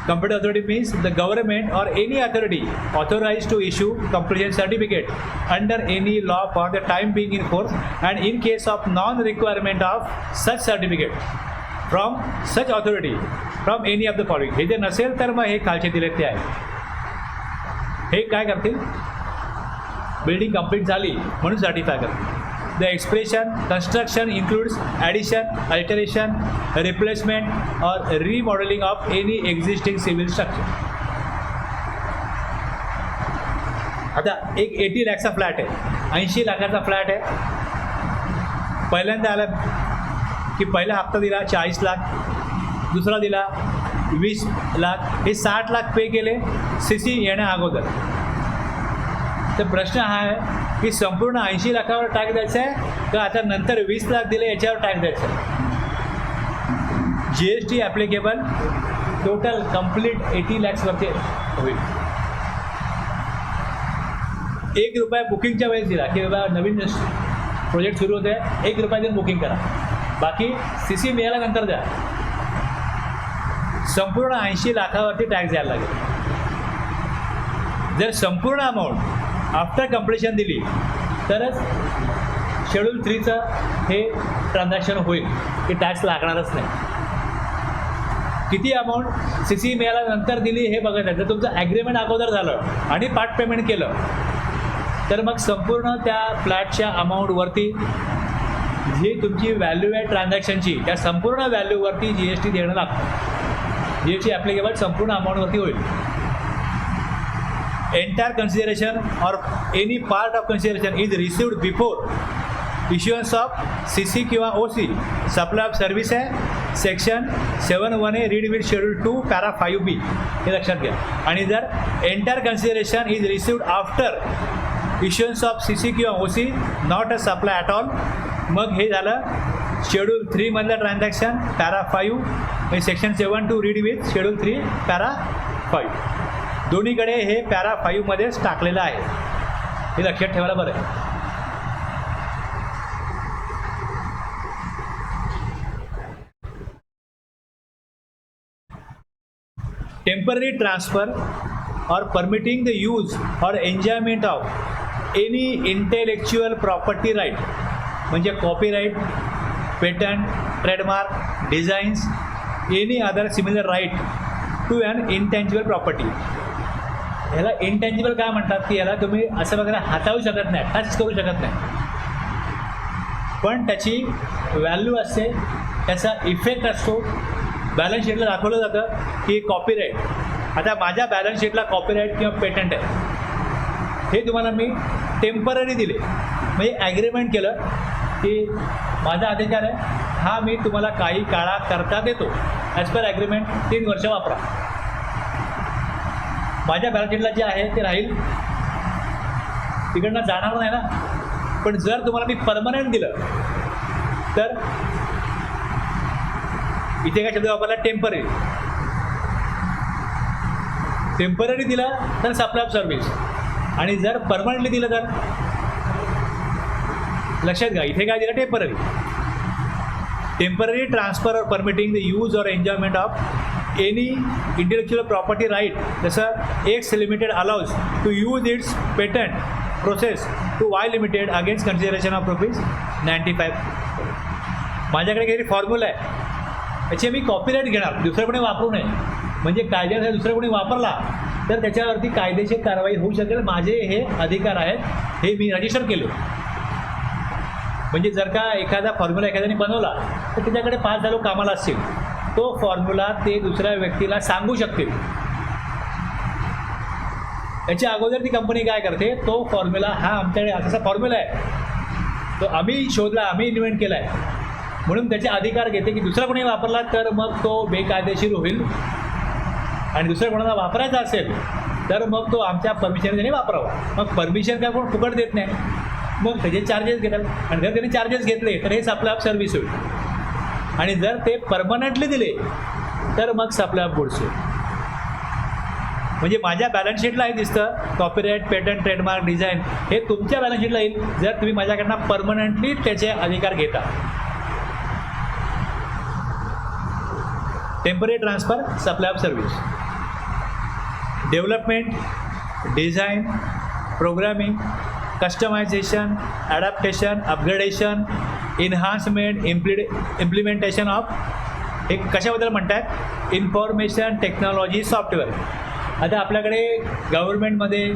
Competent authority means the government or any authority authorized to issue completion certificate under any law for the time being in force, and in case of non-requirement of such certificate from such authority from any of the following. हे जे नसेल तर मग हे खालचे दिले ते आहे. हे काय करतील? बिल्डिंग कंप्लीट झाली म्हणून सर्टिफाय करतील. The expression construction includes addition, alteration, replacement or remodeling of any existing civil structure. आता एक 80 लाखचा फ्लॅट आहे, 80 लाखाचा फ्लॅट आहे. पहिल्यांदा आला की पहिला हप्ता दिला 40 लाख, दुसरा दिला 20 लाख, हे 60 लाख पे केले सी सी येण्या अगोदर. तर प्रश्न हा आहे की संपूर्ण 80 लाखावर टॅक्स द्यायचा आहे का आता नंतर 20 लाख दिले याच्यावर टॅक्स द्यायचा आहे? G S T applicable total complete 80 लॅक्सवरती होईल. ₹1 बुकिंगच्या वेळेस दिला की बाबा नवीन प्रोजेक्ट सुरू होते, ₹1 देऊन बुकिंग करा, बाकी सी सी मिळाल्यानंतर द्या. संपूर्ण 80 लाखावरती टॅक्स द्यायला लागेल. जर संपूर्ण अमाऊंट आफ्टर कंप्लिशन दिली तरच शेड्यूल 3चं हे ट्रान्झॅक्शन होईल, की टॅक्स लागणारच नाही. किती अमाऊंट सी सी मिळाल्यानंतर दिली हे बघत आहे. जर तुमचं ॲग्रीमेंट अगोदर झालं आणि पार्ट पेमेंट केलं तर मग संपूर्ण त्या फ्लॅटच्या अमाऊंटवरती जी तुमची व्हॅल्यू आहे ट्रान्झॅक्शनची त्या संपूर्ण व्हॅल्यूवरती जी एस टी देणं लागतं. जी एस टी ॲप्लिकेबल संपूर्ण अमाऊंटवरती होईल. Entire consideration or any part of consideration is received before issuance of CC किंवा OC. सप्लाय ऑफ सर्व्हिस आहे section 7(1)A read with schedule 2 para 5B, हे लक्षात घ्या. आणि जर entire consideration is received after issuance of CC किंवा OC not a supply at all, मग हे झालं शेड्यूल 3मधलं ट्रान्झॅक्शन पॅरा 5 म्हणजे section 7(2) read with schedule 3 para 5. दोन्हीकडे हे पॅरा 5मध्येच टाकलेलं आहे, हे लक्षात ठेवायला बरं आहे. Temporary transfer or permitting the use or enjoyment of any intellectual property right, म्हणजे copyright, patent, trademark, designs, any other similar right to an intangible property. ह्याला इंटँजिबल काय म्हणतात की याला तुम्ही असं वगैरे हाताळू शकत नाही, टच करू शकत नाही, पण त्याची व्हॅल्यू असते, त्याचा इफेक्ट असतो. बॅलन्स शीटला दाखवलं जातं की कॉपीराईट. आता माझ्या बॅलन्स शीटला कॉपीराईट किंवा पेटंट आहे, हे तुम्हाला मी टेम्पररी दिले, म्हणजे ॲग्रीमेंट केलं की माझा अधिकार आहे हा मी तुम्हाला काही काळाकरता देतो, ॲज पर ॲग्रीमेंट 3 वर्ष वापरा. माझ्या बॅलन्स शीटला जे आहे ते राहील, तिकडनं जाणार नाही ना. पण जर तुम्हाला मी परमनंट दिलं तर इथे काय शब्द वापरला? टेम्पररी. टेम्पररी दिलं तर सप्लाय ऑफ सर्व्हिस, आणि जर परमनंटली दिलं तर लक्षात घ्या इथे काय दिलं? Temporary. Temporary transfer or permitting the use or enjoyment of any intellectual property right, जसं X limited allows to use its patent process to Y limited against consideration of ₹95. माझ्याकडे काहीतरी फॉर्म्युला आहे, त्याची मी कॉपीराईट घेणार, दुसरं कोणी वापरू नये. म्हणजे कायद्यानुसार दुसरं कोणी वापरला तर त्याच्यावरती कायदेशीर कारवाई होऊ शकेल. माझे हे अधिकार आहेत, हे मी रजिस्टर केले. म्हणजे जर का एखादा फॉर्म्युला एखाद्याने बनवला तर त्याच्याकडे 5 लोक कामाला असतील, तो फॉर्म्युला ते दुसऱ्या व्यक्तीला सांगू शकतील. त्याच्या अगोदर ती कंपनी काय करते, तो फॉर्म्युला हा आमच्याकडे असा फॉर्म्युला आहे, तो आम्ही शोधला, आम्ही इन्व्हेंट केला आहे म्हणून त्याचे अधिकार घेते की दुसरा कोणी वापरला तर मग तो बेकायदेशीर होईल. आणि दुसऱ्या कोणाला वापरायचा असेल तर मग तो आमच्या परमिशन त्याने वापरावा. मग परमिशन काय कोण फुकट देत नाही, मग त्याचे चार्जेस घेतात. आणि जर त्यांनी चार्जेस घेतले तर हे सप्लाय ऑफ सर्व्हिस होईल. आणि जर ते परमनंटली दिले तर मग सप्लाय ऑफ गुड्स होईल. म्हणजे माझ्या बॅलन्स शीटला हे दिसतं कॉपीराईट, पेटंट, ट्रेडमार्क, डिझाईन हे तुमच्या बॅलन्स शीटला येईल जर तुम्ही माझ्याकडनं परमनंटली त्याचे अधिकार घेता. Temporary transfer, supply of service, development, design, programming, customisation, adaptation, upgradation, enhancement, implementation of, हे कशाबद्दल म्हणतात, इन्फॉर्मेशन टेक्नॉलॉजी सॉफ्टवेअर. आता आपल्याकडे गव्हर्नमेंटमध्ये,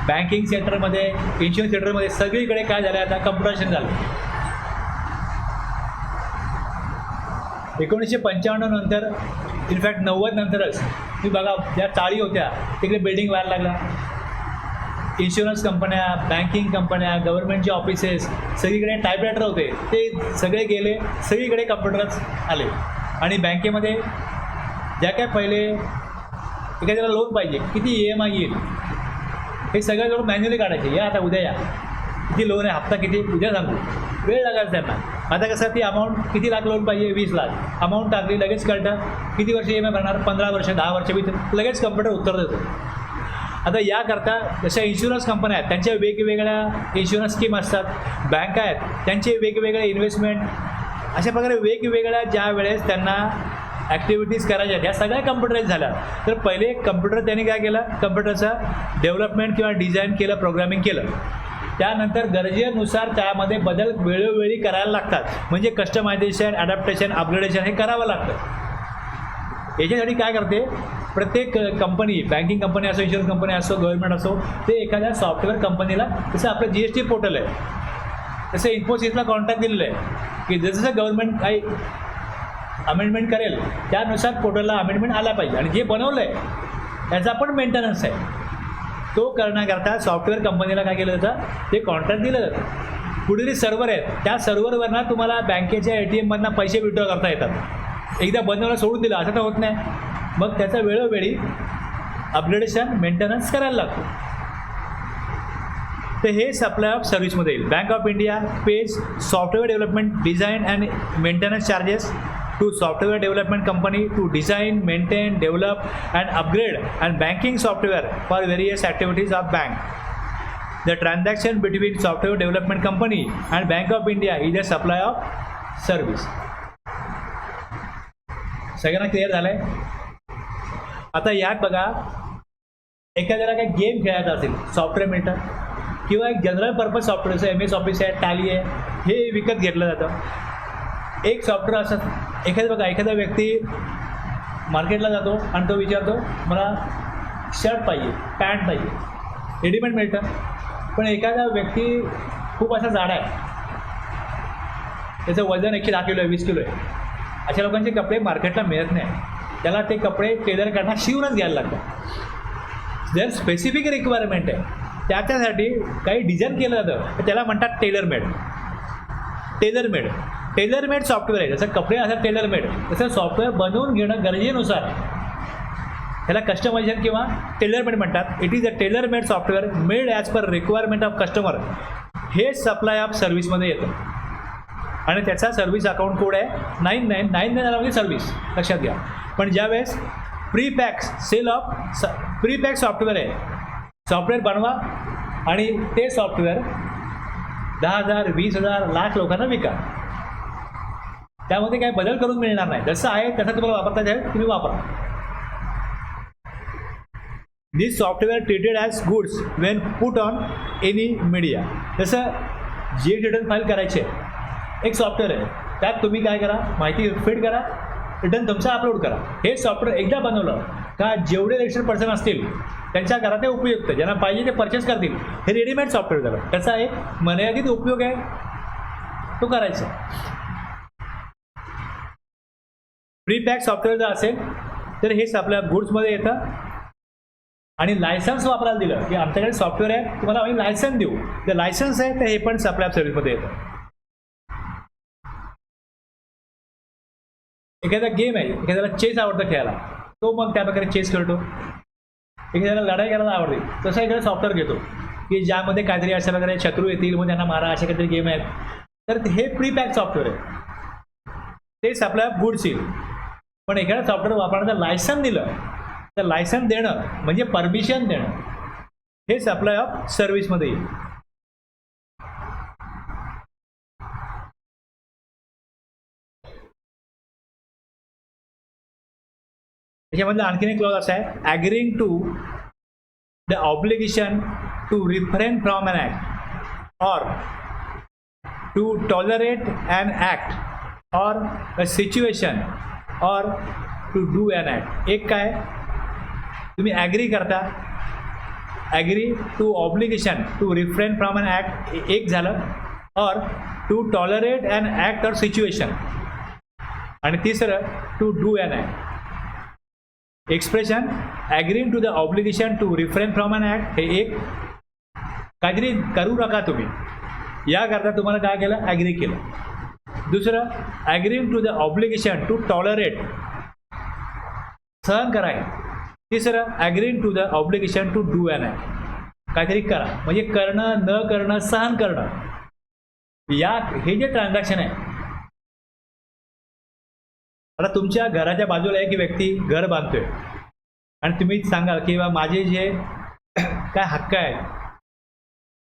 बँकिंग सेक्टरमध्ये, इन्शुरन्स सेक्टरमध्ये सगळीकडे काय झालं, आता कम्प्युटरायझेशन झालं. 1995 नंतर, इनफॅक्ट 90 नंतरच तुम्ही बघा ज्या चाळी होत्या तिकडे बिल्डिंग व्हायला लागला. इन्शुरन्स कंपन्या, बँकिंग कंपन्या, गव्हर्नमेंटचे ऑफिसेस सगळीकडे टाईपरायटर होते, ते सगळे गेले, सगळीकडे कम्प्युटरच आले. आणि बँकेमध्ये ज्या काय पहिले एखाद्याला लोन पाहिजे, किती EMI येईल हे सगळं लोक मॅन्युअली काढायचे, या आता उद्या या, किती लोन आहे, हप्ता किती, उद्या सांगू, वेळ लागायचा त्यांना. आता कसं ती अमाऊंट किती लाख लोन पाहिजे, 20 लाख, अमाऊंट टाकली, लगेच कळतं किती वर्ष EMI भरणार, 15 वर्ष, 10 वर्ष, लगेच कम्प्युटर उत्तर देतो. आता याकरता जशा इन्शुरन्स कंपन्या आहेत त्यांच्या वेगवेगळ्या इन्शुरन्स स्कीम असतात, बँक आहेत त्यांचे वेगवेगळे इन्व्हेस्टमेंट, अशा प्रकारे वेगवेगळ्या ज्या वेळेस त्यांना ॲक्टिव्हिटीज करायच्या ह्या सगळ्या कम्प्युटराईज झाल्या. तर पहिले कम्प्युटर त्यांनी काय केलं, कम्प्युटरचं डेव्हलपमेंट किंवा डिझाईन केलं, प्रोग्रामिंग केलं. त्यानंतर गरजेनुसार त्यामध्ये बदल वेळोवेळी करायला लागतात. म्हणजे कस्टमायझेशन, ॲडॅप्टेशन, अपग्रेडेशन हे करावं लागतं. याच्यासाठी काय करते, प्रत्येक कंपनी, बँकिंग कंपनी असो, इन्शुरन्स कंपनी असो, गव्हर्नमेंट असो, ते एखाद्या सॉफ्टवेअर कंपनीला, जसं आपलं GST पोर्टल आहे तसं इन्फोसिसला कॉन्ट्रॅक्ट दिलेलं आहे की जसं गव्हर्नमेंट काही अमेंडमेंट करेल त्यानुसार पोर्टलला अमेंडमेंट आला पाहिजे. आणि जे बनवलं आहे त्याचा पण मेंटेनन्स आहे, तो करण्याकरता सॉफ्टवेअर कंपनीला काय केलं जातं, ते कॉन्ट्रॅक्ट दिलं जातं. कुठेतरी सर्व्हर आहेत, त्या सर्व्हरवरनं तुम्हाला बँकेच्या ATMमधनं पैसे विड्रॉ करता येतात. एकदा बनवलं सोडून दिलं असं तर होत नाही, मग त्याचा वेळोवेळी अपग्रेडेशन, मेंटेनन्स करायला लागतो. तर हे सप्लाय ऑफ सर्व्हिसमध्ये येईल. Bank of India page software development, design and maintenance charges to software development company to design, maintain, develop and upgrade and banking software for various activities of bank. The transaction between software development company and Bank of India is a supply of service. सगळ्यांना clear झालंय? आता यात बघा, एखाद्याला काही game खेळायचा असेल, software मिळतं किंवा एक जनरल पर्पज सॉफ्टवेअर जसं MS ऑफिस आहे, टॅली आहे, हे विकत घेतलं जातं. एक सॉफ्टवेअर असं एखादा व्यक्ती मार्केटला जातो आणि तो विचारतो मला शर्ट पाहिजे, पॅन्ट पाहिजे, रेडीमेड मिळतं. पण एखादा व्यक्ती खूप असा जाडा आहे, त्याचं वजन 110 किलो आहे, 20 किलो आहे, अशा लोकांचे कपडे मार्केटला मिळत नाही. त्याला ते कपडे टेलरकडनं शिवूनच घ्यायला लागतात. जर स्पेसिफिक रिक्वायरमेंट आहे त्याच्यासाठी काही डिझाईन केलं जातं, तर त्याला म्हणतात टेलरमेड. टेलरमेड सॉफ्टवेअर आहे. जसं कपडे असं टेलरमेड, तसं सॉफ्टवेअर बनवून घेणं गरजेनुसार त्याला कस्टमायझेशन किंवा टेलरमेड म्हणतात. It is a tailor-made software made as per requirement of customer. हे सप्लाय ऑफ सर्व्हिसमध्ये येतं आणि त्याचा सर्व्हिस अकाउंट कोड आहे 9999 सर्व्हिस, लक्षात घ्या. पण ज्यावेळेस प्रीपॅक सॉफ्टवेअर आहे, सॉफ्टवेअर बनवा आणि ते सॉफ्टवेअर 10,000, 20,000, लाख लोकांना विका. त्यामध्ये काही बदल करून मिळणार नाही, जसं आहे तसं तुम्हाला वापरता येईल, तुम्ही वापरा. This software treated as goods when put on any media. जसं GST रिटर्न फाईल करायचे, एक सॉफ्टवेअर आहे, त्यात तुम्ही काय करा, माहिती फीड करा, रिटर्न तुमचा अपलोड करा. हे सॉफ्टवेअर एकदा बनवलं का जेवढे रजिस्टर्ड पर्सन असतील त्यांच्या घरात ते उपयुक्त, ज्यांना पाहिजे ते परचेस करतील. हे रेडीमेड सॉफ्टवेअर झालं. त्याचा एक मर्यादित उपयोग आहे, तो करायचा. प्री पॅक सॉफ्टवेअर जर असेल तर हेच आपल्या गुड्समध्ये येतं. आणि लायसन्स वापरायला दिलं की आमच्याकडे सॉफ्टवेअर आहे, तुम्हाला आम्ही लायसन्स देऊ. जर लायसन्स आहे तर हे पण आपल्या सर्व्हिसमध्ये येतं. एखादा गेम आहे, एखाद्याला चेस आवडतं खेळायला, तो मग त्या प्रकारे चेस खेळतो. एखाद्याला लढाई करायला आवडते, तसं एखादा सॉफ्टवेअर घेतो की ज्यामध्ये काहीतरी अशा प्रकारे शत्रू येतील मग त्यांना मारा, अशा काहीतरी गेम आहेत. तर हे प्री पॅक सॉफ्टवेअर आहे, तेच आपल्या गुड्स येईल. पण एखादा सॉफ्टवेअर वापरण्याचं लायसन दिलं तर लायसन देणं म्हणजे परमिशन देणं, हेच आपल्या सर्व्हिसमध्ये येईल. त्याच्यामधलं आणखीन एक क्लॉज असा आहे, agreeing to the obligation to refrain from an act or to tolerate an act or a situation or to do an act. एक काय, तुम्ही ॲग्री करता, agree to obligation to refrain from an act एक झालं, or to tolerate an act or situation, आणि तिसरं to do an act. Expression agreeing to the obligation to refrain from an act हे एक, काहीतरी करू नका तुम्ही, याकरता तुम्हाला काय केलं, ॲग्री केलं. दुसरं agreeing to the obligation to tolerate, सहन कराय. तिसरं agreeing to the obligation to do an act, काहीतरी करा, म्हणजे करणं, न करणं, सहन करणं. या हे जे ट्रान्झॅक्शन आहे, आता तुमच्या घराच्या बाजूला एक व्यक्ती घर बांधतोय आणि तुम्ही सांगाल की बा माझे जे काय हक्क आहेत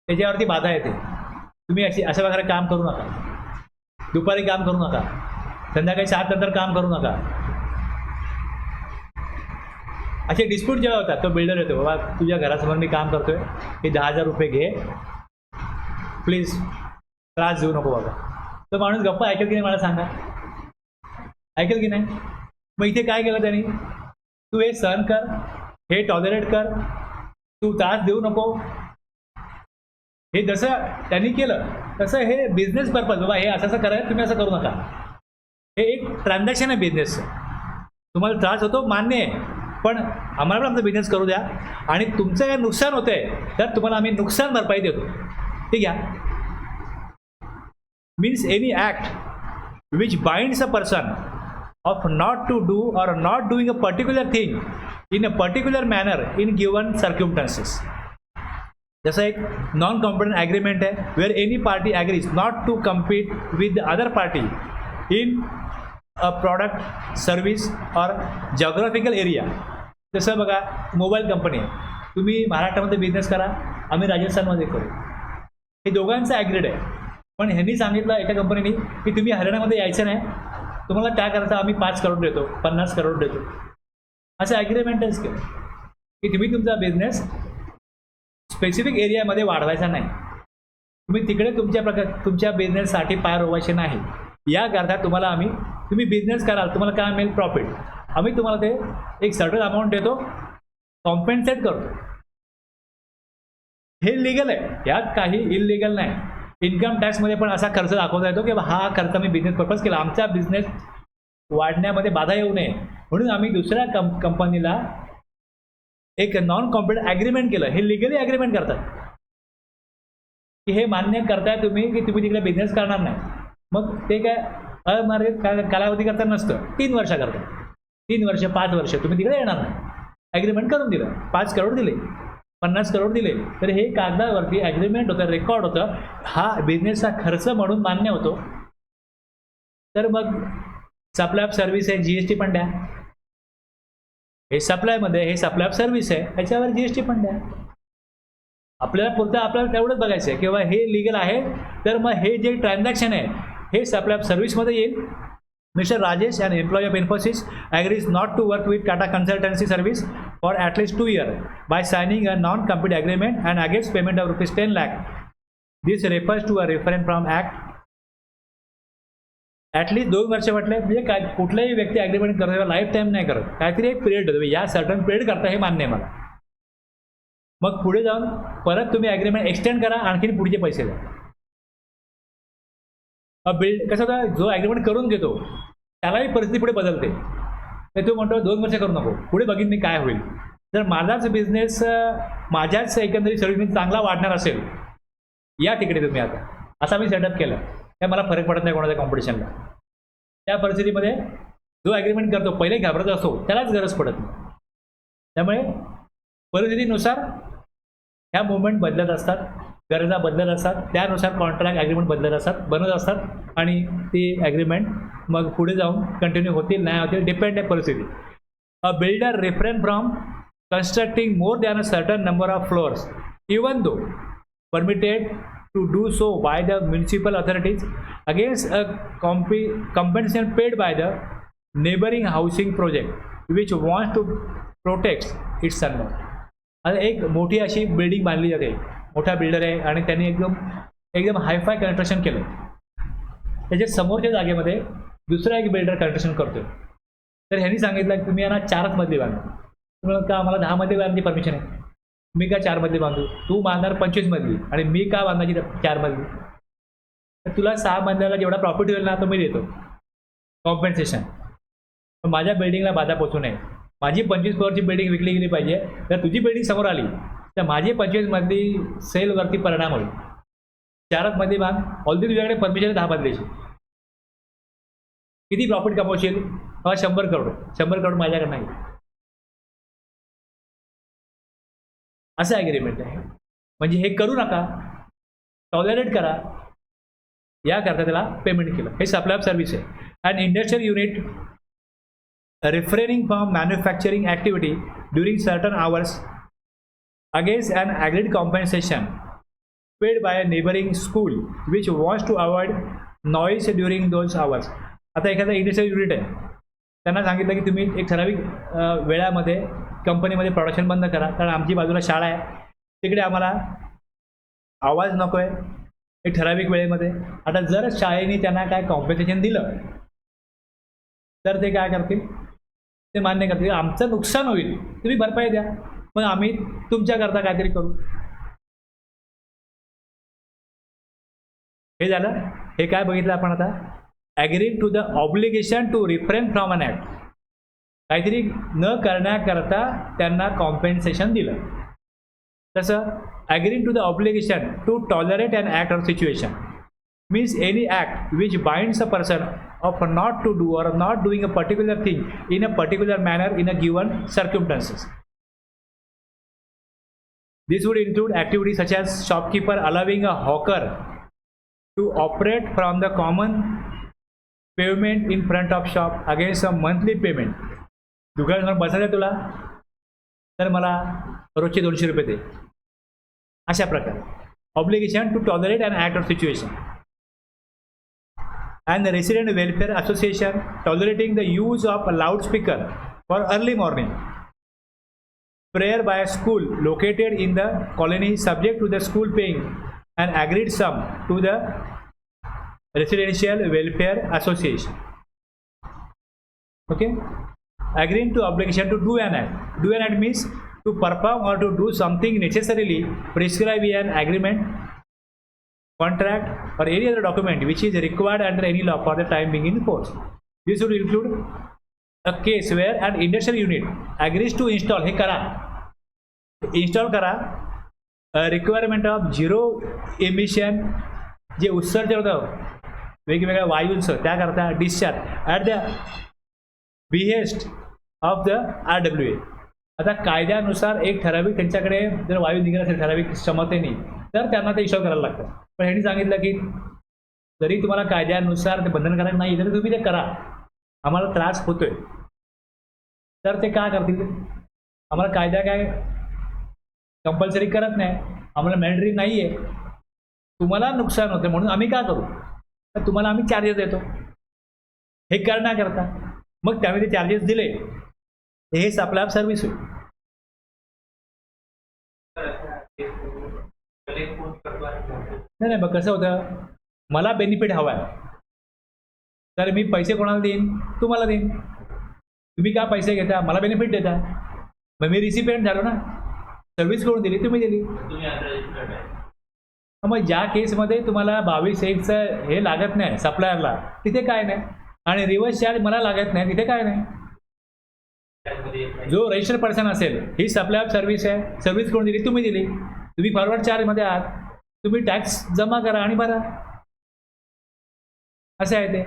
त्याच्यावरती बाधा येते, तुम्ही अशा प्रकारे काम करू नका, दुपारी काम करू नका, संध्याकाळी 7 नंतर काम करू नका. असे डिस्प्यूट जेव्हा होतात, तो बिल्डर येतो, बाबा तुझ्या घरासमोर मी काम करतोय, हे 10,000 रुपये घे, प्लीज त्रास देऊ नको बाबा. तो माणूस गप्पा ऐकेल की नाही मला सांगा, ऐकेल की नाही? मग इथे काय केलं त्यांनी, तू हे सहन कर, हे टॉलरेट कर, तू त्रास देऊ नको, हे जसं त्यांनी केलं तसं हे बिझनेस पर्पज, बाबा हे असं करायचं, तुम्ही असं करू नका. हे एक ट्रान्झॅक्शन आहे बिझनेसचं. तुम्हाला त्रास होतो मान्य आहे, पण आम्हाला पण आमचा बिझनेस करू द्या, आणि तुमचं काय नुकसान होतं आहे तर तुम्हाला आम्ही नुकसान भरपाई देतो. ठीक आहे. Means any act which binds a person of not to do or not doing a particular thing in a particular manner in given circumstances. जसं एक नॉन कॉम्पिटंट ॲग्रीमेंट आहे, where any party agrees not to compete with the other party in a product, service or geographical area. जसं बघा, mobile company आहे, तुम्ही महाराष्ट्रामध्ये business करा, आम्ही राजस्थानमध्ये करू, हे दोघांचं ॲग्रीड आहे. पण ह्यांनी सांगितलं एका कंपनीने की तुम्ही हरियाणामध्ये यायचं नाही, तुम्हाला त्याकरता आम्ही 5 करोड देतो, 50 करोड देतो, असं ॲग्रीमेंटच केलं की तुम्ही तुमचा बिझनेस स्पेसिफिक एरियामध्ये वाढवायचा नाही, तुम्ही तिकडे तुमच्या बिझनेससाठी पाय रोवायचे नाही. याकरता तुम्हाला आम्ही, तुम्ही बिझनेस कराल, तुम्हाला काय मिळेल, प्रॉफिट, आम्ही तुम्हाला ते एक सर्टन अमाऊंट देतो, कॉम्पेन्सेट करतो. हे लिगल आहे, यात काही इलिगल नाही. इन्कम टॅक्समध्ये पण असा खर्च दाखवता येतो की हा खर्च मी बिझनेस पर्पज केला, आमचा बिझनेस वाढण्यामध्ये बाधा येऊ नये म्हणून आम्ही दुसऱ्या कंपनीला एक नॉन कॉम्पिटंट ॲग्रीमेंट केलं. हे लिगली ॲग्रीमेंट करतात की हे मान्य करताय तुम्ही की तुम्ही तिकडे बिझनेस करणार नाही. मग ते काय अमर्यादित कालावधी करता नसतं, 3 वर्ष करतात, 3 वर्ष 5 वर्ष तुम्ही तिकडे येणार नाही. ॲग्रीमेंट करून दिलं, 5 करोड दिले, 50 करोड दिले, तर हे कागदावरती ॲग्रीमेंट होतं, रेकॉर्ड होतं, हा बिझनेसचा खर्च म्हणून मान्य होतो. तर मग सप्लाय ऑफ सर्व्हिस आहे, GST पण द्या. हे सप्लायमध्ये, हे सप्लाय ऑफ सर्व्हिस आहे, याच्यावर GST पण द्या. आपल्याला पुरतं आपल्याला तेवढंच बघायचं आहे किंवा हे लिगल आहे, तर मग हे जे ट्रान्झॅक्शन आहे हे सप्लाय ऑफ सर्व्हिसमध्ये येईल. Mr. Rajesh, an employee of Infosys, agrees not to work with Tata Consultancy Service for at least 2 years by signing a non-compete agreement and against payment of rupees 10 lakh. This refers to a reference from Act at least 2 वर्ष म्हटले म्हणजे काय कुठलाही व्यक्ती agreement करतो तेव्हा life time नाही करत, काहीतरी एक पिरियड होतो, या सर्टन पिरियड करता हे मान्य आहे मला. मग पुढे जाऊन परत तुम्ही ॲग्रीमेंट एक्सटेंड करा, आणखीन पुढचे पैसे द्या. बिल्ड कसं होतं, जो ॲग्रीमेंट करून घेतो त्यालाही परिस्थिती पुढे बदलते. तर तो म्हणतो 2 वर्ष करू नको, पुढे बघीन मी काय होईल. जर माझाच बिझनेस माझ्याच एकंदरीत सर्व्हिस चांगला वाढणार असेल, या तिकडे तुम्ही आता असा मी सेटअप केलं, काय मला फरक पडत नाही कोणाच्या कॉम्पिटिशनला. त्या परिस्थितीमध्ये जो ॲग्रीमेंट करतो पहिले घाबरत असतो त्यालाच गरज पडत नाही. त्यामुळे परिस्थितीनुसार ह्या मुवमेंट बदलत असतात, गरजा बदलत असतात, त्यानुसार कॉन्ट्रॅक्ट ॲग्रीमेंट बदलत असतात, बनत असतात आणि ती ॲग्रीमेंट मग पुढे जाऊन कंटिन्यू होतील नाही होतील डिपेंड आहे परिस्थिती. A builder refrain from constructing more than a certain number of floors, even though permitted to do so by the municipal authorities against a compensation paid by the neighboring housing project which wants to protect its sunlight. आता एक मोठी अशी building बांधली जाते, मोठा builder आहे आणि त्यांनी एकदम हायफाय कन्स्ट्रक्शन केलं, त्याच्या समोरच्या जागेमध्ये दुसरा एक बिल्डर कन्स्ट्रक्शन करतोय. तर ह्यांनी सांगितलं की तुम्ही यांना 4च मजली बांधा. का आम्हाला 10 मजली बांधण्याची परमिशन आहे, मी का 4 मजली बांधू, तू बांधणार 25 मजली आणि मी का बांधायची 4 मजली. तर तुला 6 मजल्याला जेवढा प्रॉफिट होईल ना तो मी देतो कॉम्पेन्सेशन. माझ्या बिल्डिंगला बाधा पोचू नये, माझी 25 फ्लोअरची बिल्डिंग विकली गेली पाहिजे. तर तुझी बिल्डिंग समोर आली तर माझी 25 मजली सेलवरती परिणाम होईल. 4च मजली बांध, ऑलरेडी तुझ्याकडे परमिशन आहे 10 मजलीची. किती प्रॉफिट कमवशील? 100 करोड माझ्याकडे नाही. असं ॲग्रीमेंट आहे. म्हणजे हे करू नका, टॉलरेट करा, याकरता त्याला पेमेंट केलं. हे सप्लाय ऑफ सर्व्हिस आहे. And industrial unit refraining from manufacturing activity during certain hours against an agreed compensation paid by a neighbouring school which wants to avoid noise during those hours. आता एखादा industrial unit आहे, त्यांना सांगितलं की तुम्ही एक ठराविक वेळामध्ये कंपनीमध्ये प्रोडक्शन बंद करा, कारण आमची बाजूला शाळा आहे, तिकडे आम्हाला आवाज नको आहे एक ठराविक वेळेमध्ये. आता जर शाळेने त्यांना काय कॉम्पेन्सेशन दिलं तर ते काय करतील, ते मान्य करतील आमचं नुकसान होईल, तुम्ही भरपाई द्या, मग आम्ही तुमच्याकरता काहीतरी करू. हे झालं. हे काय बघितलं आपण आता, agreed to the obligation to refrain from an act. काहीतरी न करण्याकरता त्यांना कॉम्पेन्सेशन दिलं. तसं agreed to the obligation to tolerate an act or situation means any act which binds a person of not to do or not doing a particular thing in a particular manner in a given circumstances. This would include activities such as shopkeeper allowing a hawker to operate from the common pavement in front of shop against a monthly payment. दुकानावर बसायचं तुला तर मला रोजचे 200 रुपये दे, अशा प्रकारे. Obligation to tolerate an act of situation. And the resident welfare association tolerating the use of a loudspeaker for early morning prayer by a school located in the colony subject to the school paying an agreed sum to the residential welfare association. Okay, agreeing to obligation to do an act. Do an act means to perform or to do something necessarily prescribed in an agreement, contract or any other document which is required under any law for the time being in force. This would include a case where an industrial unit agrees to install, हे करा, install करा, requirement of zero emission, जे उत्सर्जन होतं वेगवेगळ्या वायूंचं त्याकरता discharge at the behest of the RWA. आता कायद्यानुसार एक ठराविक त्यांच्याकडे जर वायू निघत असेल ठराविक क्षमतेने तर त्यांना ते इन्स्टॉल करायला लागतं. पण ह्यांनी सांगितलं की जरी तुम्हाला कायद्यानुसार ते बंधनकारक नाही तरी तुम्ही ते करा, आम्हाला त्रास होतोय. तर ते काय करतील, आम्हाला कायदा काय कंपल्सरी करत नाही, आम्हाला मॅन्डेटरी नाही आहे, तुम्हाला नुकसान होतं म्हणून आम्ही काय करू, तर तुम्हाला आम्ही चार्जेस देतो हे करण्याकरता. मग त्यामुळे ते चार्जेस दिले हे सप्लाय ऑफ सर्व्हिस होईल. नाही बघ कसं होतं, मला बेनिफिट हवा आहे, तर मी पैसे कोणाला देईन? तुम्हाला देईन. तुम्ही का पैसे घेता? मला बेनिफिट देता. मग मी रिसिपियंट झालो ना. सर्व्हिस कोण दिली? तुम्ही दिली. मग ज्या केसमध्ये तुम्हाला 22(1)चं हे लागत नाही सप्लायरला, तिथे काय नाही. आणि रिव्हर्स चार्ज मला लागत नाही, तिथे काय नाही. जो रजिस्टर्ड पर्सन असेल, ही सप्लाय ऑफ सर्व्हिस आहे. सर्व्हिस कोण दिली? तुम्ही दिली. तुम्ही फॉरवर्ड चार्जमध्ये आहात. तुम्ही टॅक्स जमा करा आणि भरा. असं आहे ते.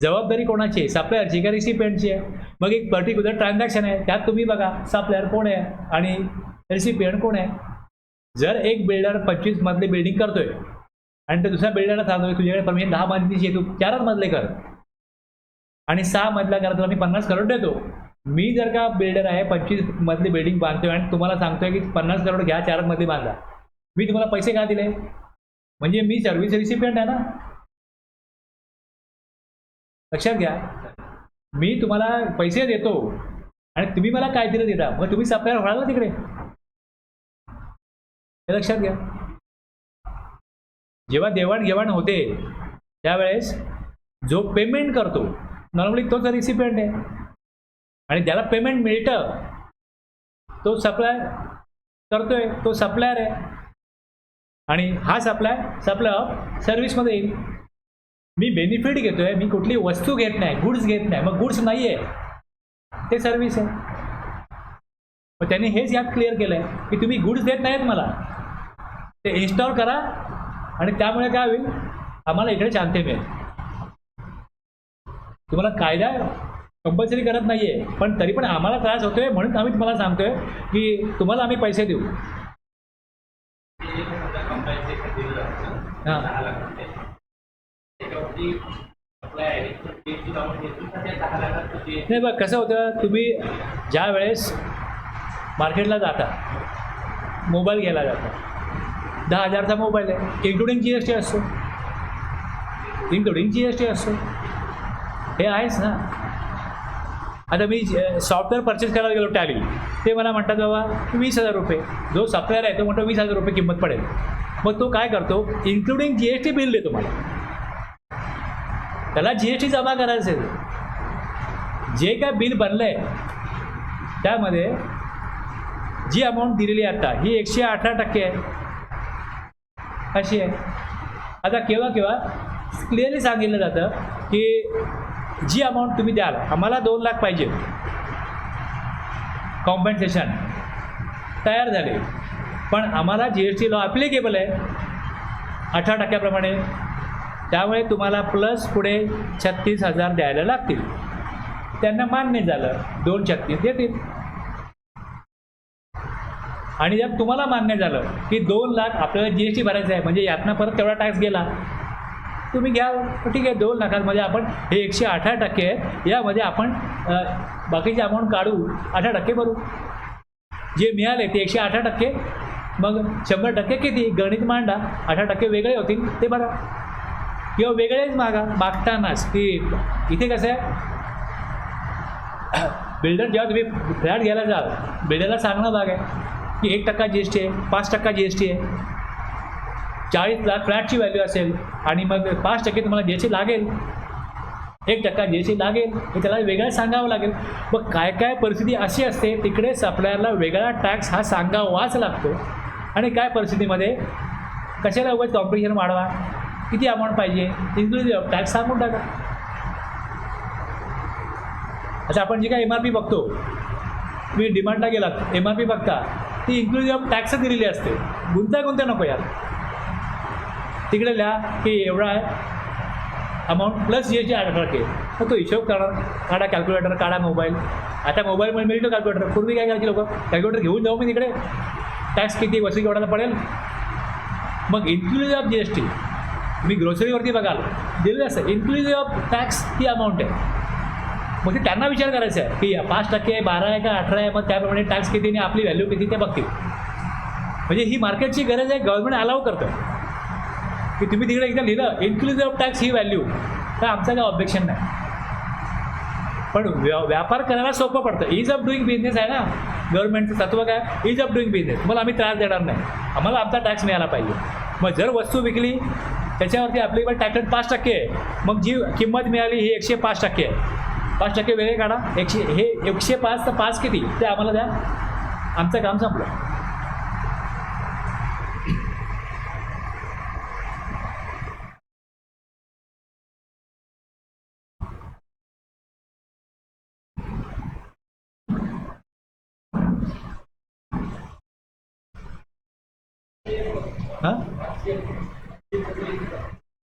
जबाबदारी कोणाची आहे? सप्लायरची का रिसिपियंटची आहे? मग एक पर्टिक्युलर ट्रान्झॅक्शन आहे, त्यात तुम्ही बघा सप्लायर कोण आहे आणि रिसिपियंट कोण आहे. जर एक बिल्डर 25 मजले बिल्डिंग करतोय आणि तो दुसऱ्या बिल्डरला सांगतोय तुझ्याकडे परमिशन 10 मजलीची आहे, तू 4 मजले कर आणि 6 मजला करा, तुला मी 50 करोड देतो. मी जर का बिल्डर आहे, 25 मजली बिल्डिंग बांधतोय आणि तुम्हाला सांगतोय की 50 करोड घ्या, 4 मजली बांधा, मी तुम्हाला पैसे का दिले? म्हणजे मी सर्व्हिस रिसिपियंट आहे ना. लक्षात घ्या, मी तुम्हाला पैसे देतो आणि तुम्ही मला काय दिलं देता, मग तुम्ही सप्लायर व्हाल ना तिकडे. हे लक्षात घ्या. जेव्हा देवाणघेवाण होते त्यावेळेस जो पेमेंट करतो नॉर्मली तोच रिसिपियंट आहे आणि ज्याला पेमेंट मिळतं तो सप्लाय करतोय, तो सप्लायर आहे. आणि हा सप्लाय ऑफ सर्व्हिसमध्ये येईल. मी बेनिफिट घेतोय, मी कुठली वस्तू घेत नाही, गुड्स घेत नाही. मग गुड्स नाही आहे, ते सर्व्हिस आहे. मग त्यांनी हेच यात क्लिअर केलं आहे की तुम्ही गुड्स देत नाहीत मला, ते इन्स्टॉल करा आणि त्यामुळे काय होईल, आम्हाला इकडे शांती मिळेल. तुम्हाला कायदा कंपल्सरी करत नाही आहे, पण तरी पण आम्हाला त्रास होतोय म्हणून आम्ही तुम्हाला सांगतोय की तुम्हाला आम्ही पैसे देऊ. हां, नाही बघ कसं होतं, तुम्ही ज्या वेळेस मार्केटला जाता, मोबाईल घ्यायला जाता, 10,000चा मोबाईल आहे, इन्क्लुडिंग GST असतो, हे आहेच ना. आता मी सॉफ्टवेअर परचेस करायला गेलो टॅली, ते मला म्हणतात बाबा 20,000 रुपये. जो सप्लायर आहे तो म्हणतो 20,000 रुपये किंमत पडेल. मग तो काय करतो, इन्क्लुडिंग GST बिल देतो मला. त्याला GST जमा करायचं आहे. जे काय बिल बनलं आहे त्यामध्ये जी अमाऊंट दिलेली आहे आता ही 118% आहे, अशी आहे. आता केव्हा केव्हा क्लिअरली सांगितलं जातं की जी अमाऊंट तुम्ही द्याल, आम्हाला 2 लाख पाहिजे कॉम्पन्सेशन, तयार झाले, पण आम्हाला GST लॉ ॲप्लिकेबल आहे 18%प्रमाणे, त्यामुळे तुम्हाला प्लस पुढे 36,000 द्यायला लागतील. त्यांना मान्य झालं, 236 देतील. आणि जर तुम्हाला मान्य झालं की 2 लाख आपल्याला GST भरायचं आहे, म्हणजे यातनं परत तेवढा टॅक्स गेला, तुम्ही घ्या, ठीक आहे. 2 लाखांमध्ये आपण हे 118% आहे, यामध्ये आपण बाकीची अमाऊंट काढू, 18% भरू. जे मिळाले ते 118%, मग 100% किती गणित मांडा, 18% वेगळे होतील ते भरा, किंवा वेगळेच मागतानाच. की इथे कसं आहे, बिल्डर जेव्हा तुम्ही फ्लॅट घ्यायला जाल, बिल्डरला सांगणं भाग आहे की 1% GST आहे, 5% GST आहे. 40 लाख फ्लॅटची व्हॅल्यू असेल आणि मग 5% तुम्हाला GST लागेल, 1% GST लागेल, हे त्याला वेगळं सांगावं लागेल. मग काय काय परिस्थिती अशी असते, तिकडे सप्लायरला वेगळा टॅक्स हा सांगावाच लागतो. आणि काय परिस्थितीमध्ये कशाला उगाच कॉम्पिटिशन वाढवा, किती अमाऊंट पाहिजे, इन्क्लुझिव्ह टॅक्स सांगून टाका. अच्छा, आपण जी काय MRP बघतो, तुम्ही डिमांडला गेलात, MRP बघता, ती इन्क्लुझिव्ह टॅक्स दिलेली असते. गुंता नको यार, तिकडे लिहा की एवढा आहे अमाऊंट प्लस GST 18%. मग तो हिशोब काढा, कॅल्क्युलेटर काढा, मोबाईल. आता मोबाईलमध्ये मिळतो कॅल्क्युलेटर. पूर्वी काय करायचे लोक, कॅल्क्युलेटर घेऊन जाऊ मी तिकडे, टॅक्स किती वसूल केवढ्याला पडेल. मग इन्क्लुझिव्ह ऑफ GST तुम्ही ग्रोसरीवरती बघाल दिलेलं असतं, inclusive of tax he amount आहे. मग ते त्यांना विचार करायचा आहे की 5% 12 आहे का 18 आहे, मग त्याप्रमाणे टॅक्स किती आणि आपली व्हॅल्यू किती ते बघतील. म्हणजे ही मार्केटची गरज आहे, गव्हर्नमेंट अलाव करतं की तुम्ही तिकडे एकदा लिहिलं inclusive of tax he value, तर आमचं काय ऑब्जेक्शन नाही. पण व्यापार करायला सोपं पडतं. इज ऑफ डुईंग बिझनेस आहे ना गव्हर्नमेंटचं तत्व, काय इज ऑफ डुईंग बिझनेस. मला आम्ही त्रास देणार नाही, आम्हाला आमचा टॅक्स मिळाला पाहिजे. मग जर वस्तू विकली त्याच्यावरती ॲप्लिकेबल टॅक्स रेट 5% आहे. मग जी किंमत मिळाली ही 105% आहे. 5% वेगळे काढा. हे 105 तर 5 किती ते आम्हाला द्या. आमचं काम संपलं. हां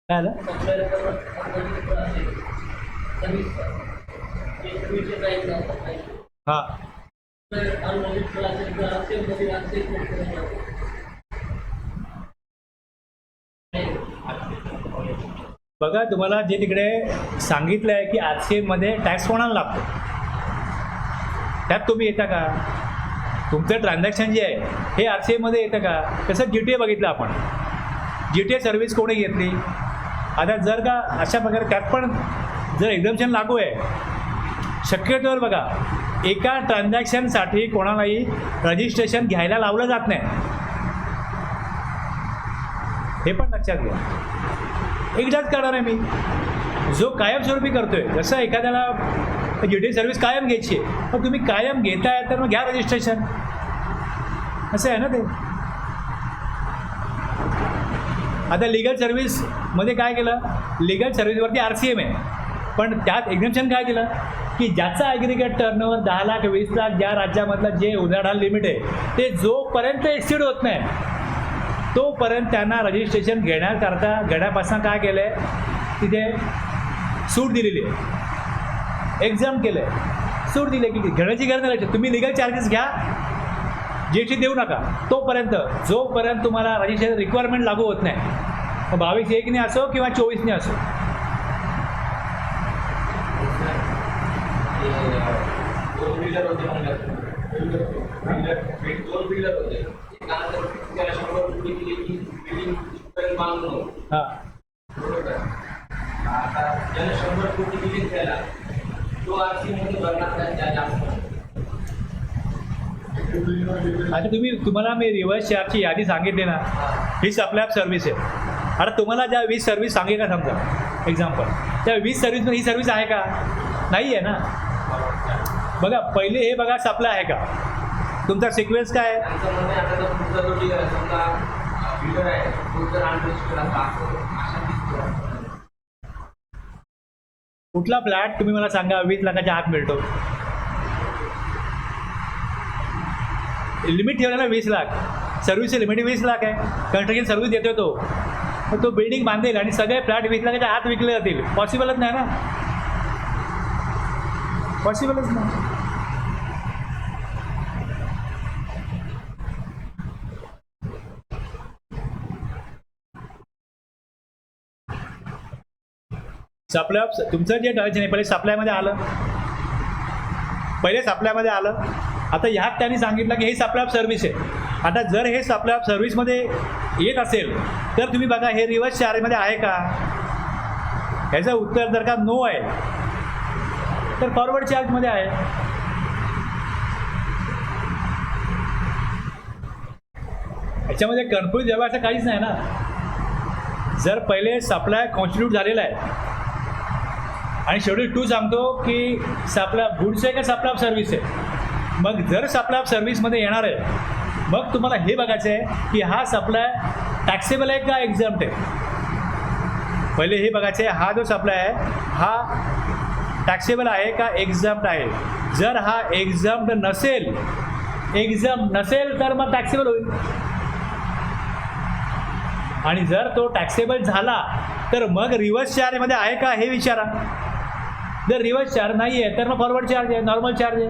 काय आलं? हां बघा, तुम्हाला जे तिकडे सांगितलं आहे की RCMमध्ये टॅक्स कोणाला लागतो, त्यात तुम्ही येता का? तुमचं ट्रान्झॅक्शन जे आहे हे RCMमध्ये येतं का? तसं GTA बघितलं आपण. GTA सर्व्हिस कोणी घेतली? आता जर का अशा प्रकारे त्यात पण जर एक्झम्पशन लागू आहे, शक्यतोवर बघा एका ट्रान्झॅक्शनसाठी कोणालाही रजिस्ट्रेशन घ्यायला लावलं जात नाही. हे पण लक्षात घ्या. एकदाच करणार आहे मी, जो कायमस्वरूपी करतोय. जसं एखाद्याला GTA सर्व्हिस कायम घ्यायची आहे, पण तुम्ही कायम घेताय तर मग घ्या रजिस्ट्रेशन, असं आहे ना ते. आता लिगल सर्व्हिसमध्ये काय केलं, लिगल सर्व्हिसवरती RCM आहे, पण त्यात एक्झम्पशन काय दिलं की ज्याचा ॲग्रिगेट टर्नओव्हर 10 लाख 20 लाख ज्या राज्यामधलं जे उलाढाल लिमिट आहे ते जोपर्यंत एक्सिड होत नाही तोपर्यंत त्यांना रजिस्ट्रेशन घेण्यापासून काय केलं आहे, तिथे सूट दिलेली आहे, एक्झाम केलं आहे, सूट दिली की घेण्याची गरज नाही. तुम्ही लिगल चार्जेस घ्या, GST देऊ नका तोपर्यंत, जोपर्यंत तुम्हाला रजिस्ट्रेशन रिक्वायरमेंट लागू होत नाही. मग 22(1) असो किंवा 24 असो. हां आता तुम्हाला मी रिव्हर्स चार्जची यादी सांगितली ना, ही सप्लाय ऑफ सर्व्हिस आहे. आता तुम्हाला ज्या 20 सर्व्हिस सांगेल का समजा एक्झाम्पल, त्या 20 सर्व्हिसमध्ये ही सर्व्हिस आहे का? नाही आहे ना. बघा पहिले हे बघा सप्लाय आहे का, तुमचा सिक्वेन्स काय आहे. कुठला फ्लॅट तुम्ही मला सांगा 20 लाखाच्या आत मिळतो? लिमिट ठेवलेला 20 लाख, सर्व्हिसची लिमिट 20 लाख आहे. कंस्ट्रक्शन सर्व्हिस देतो तो, तर तो बिल्डिंग बांधेल आणि सगळे फ्लॅट 20 लाखाच्या आत विकले जातील. पॉसिबलच नाही ना, पॉसिबलच नाही. सप्लाय तुमचं जे ठरायचं नाही, पहिले सप्लायमध्ये आलं. आता ह्यात त्यांनी सांगितलं की हे सप्लाय ऑफ सर्व्हिस आहे. आता जर हे सप्लाय ऑफ सर्व्हिसमध्ये येत असेल तर तुम्ही बघा हे रिव्हर्स चार्जमध्ये आहे का. ह्याचं उत्तर जर का नो आहे तर फॉरवर्ड चार्जमध्ये आहे. ह्याच्यामध्ये कन्फ्यूज जेव्हा असं काहीच नाही ना. जर पहिले सप्लाय कॉन्स्टिट्यूट झालेला आहे आणि शेड्यूल 2 सांगतो की सप्लाय गुड्स आहे का सप्लाय ऑफ सर्व्हिस आहे. मग जर सप्लाय ऑफ सर्व्हिसमध्ये येणार आहे मग तुम्हाला हे बघायचं आहे की हा सप्लाय टॅक्सेबल आहे का एक्झम्प्ट आहे. पहिले हे बघायचं आहे हा जो सप्लाय आहे हा टॅक्सेबल आहे का एक्झम्प्ट आहे. जर हा एक्झम्प्ट नसेल तर मग टॅक्सेबल होईल. आणि जर तो टॅक्सेबल झाला तर मग रिव्हर्स चार्जमध्ये आहे का हे विचारा. जर रिव्हर्स चार्ज नाही आहे तर मग फॉरवर्ड चार्ज आहे, नॉर्मल चार्ज आहे.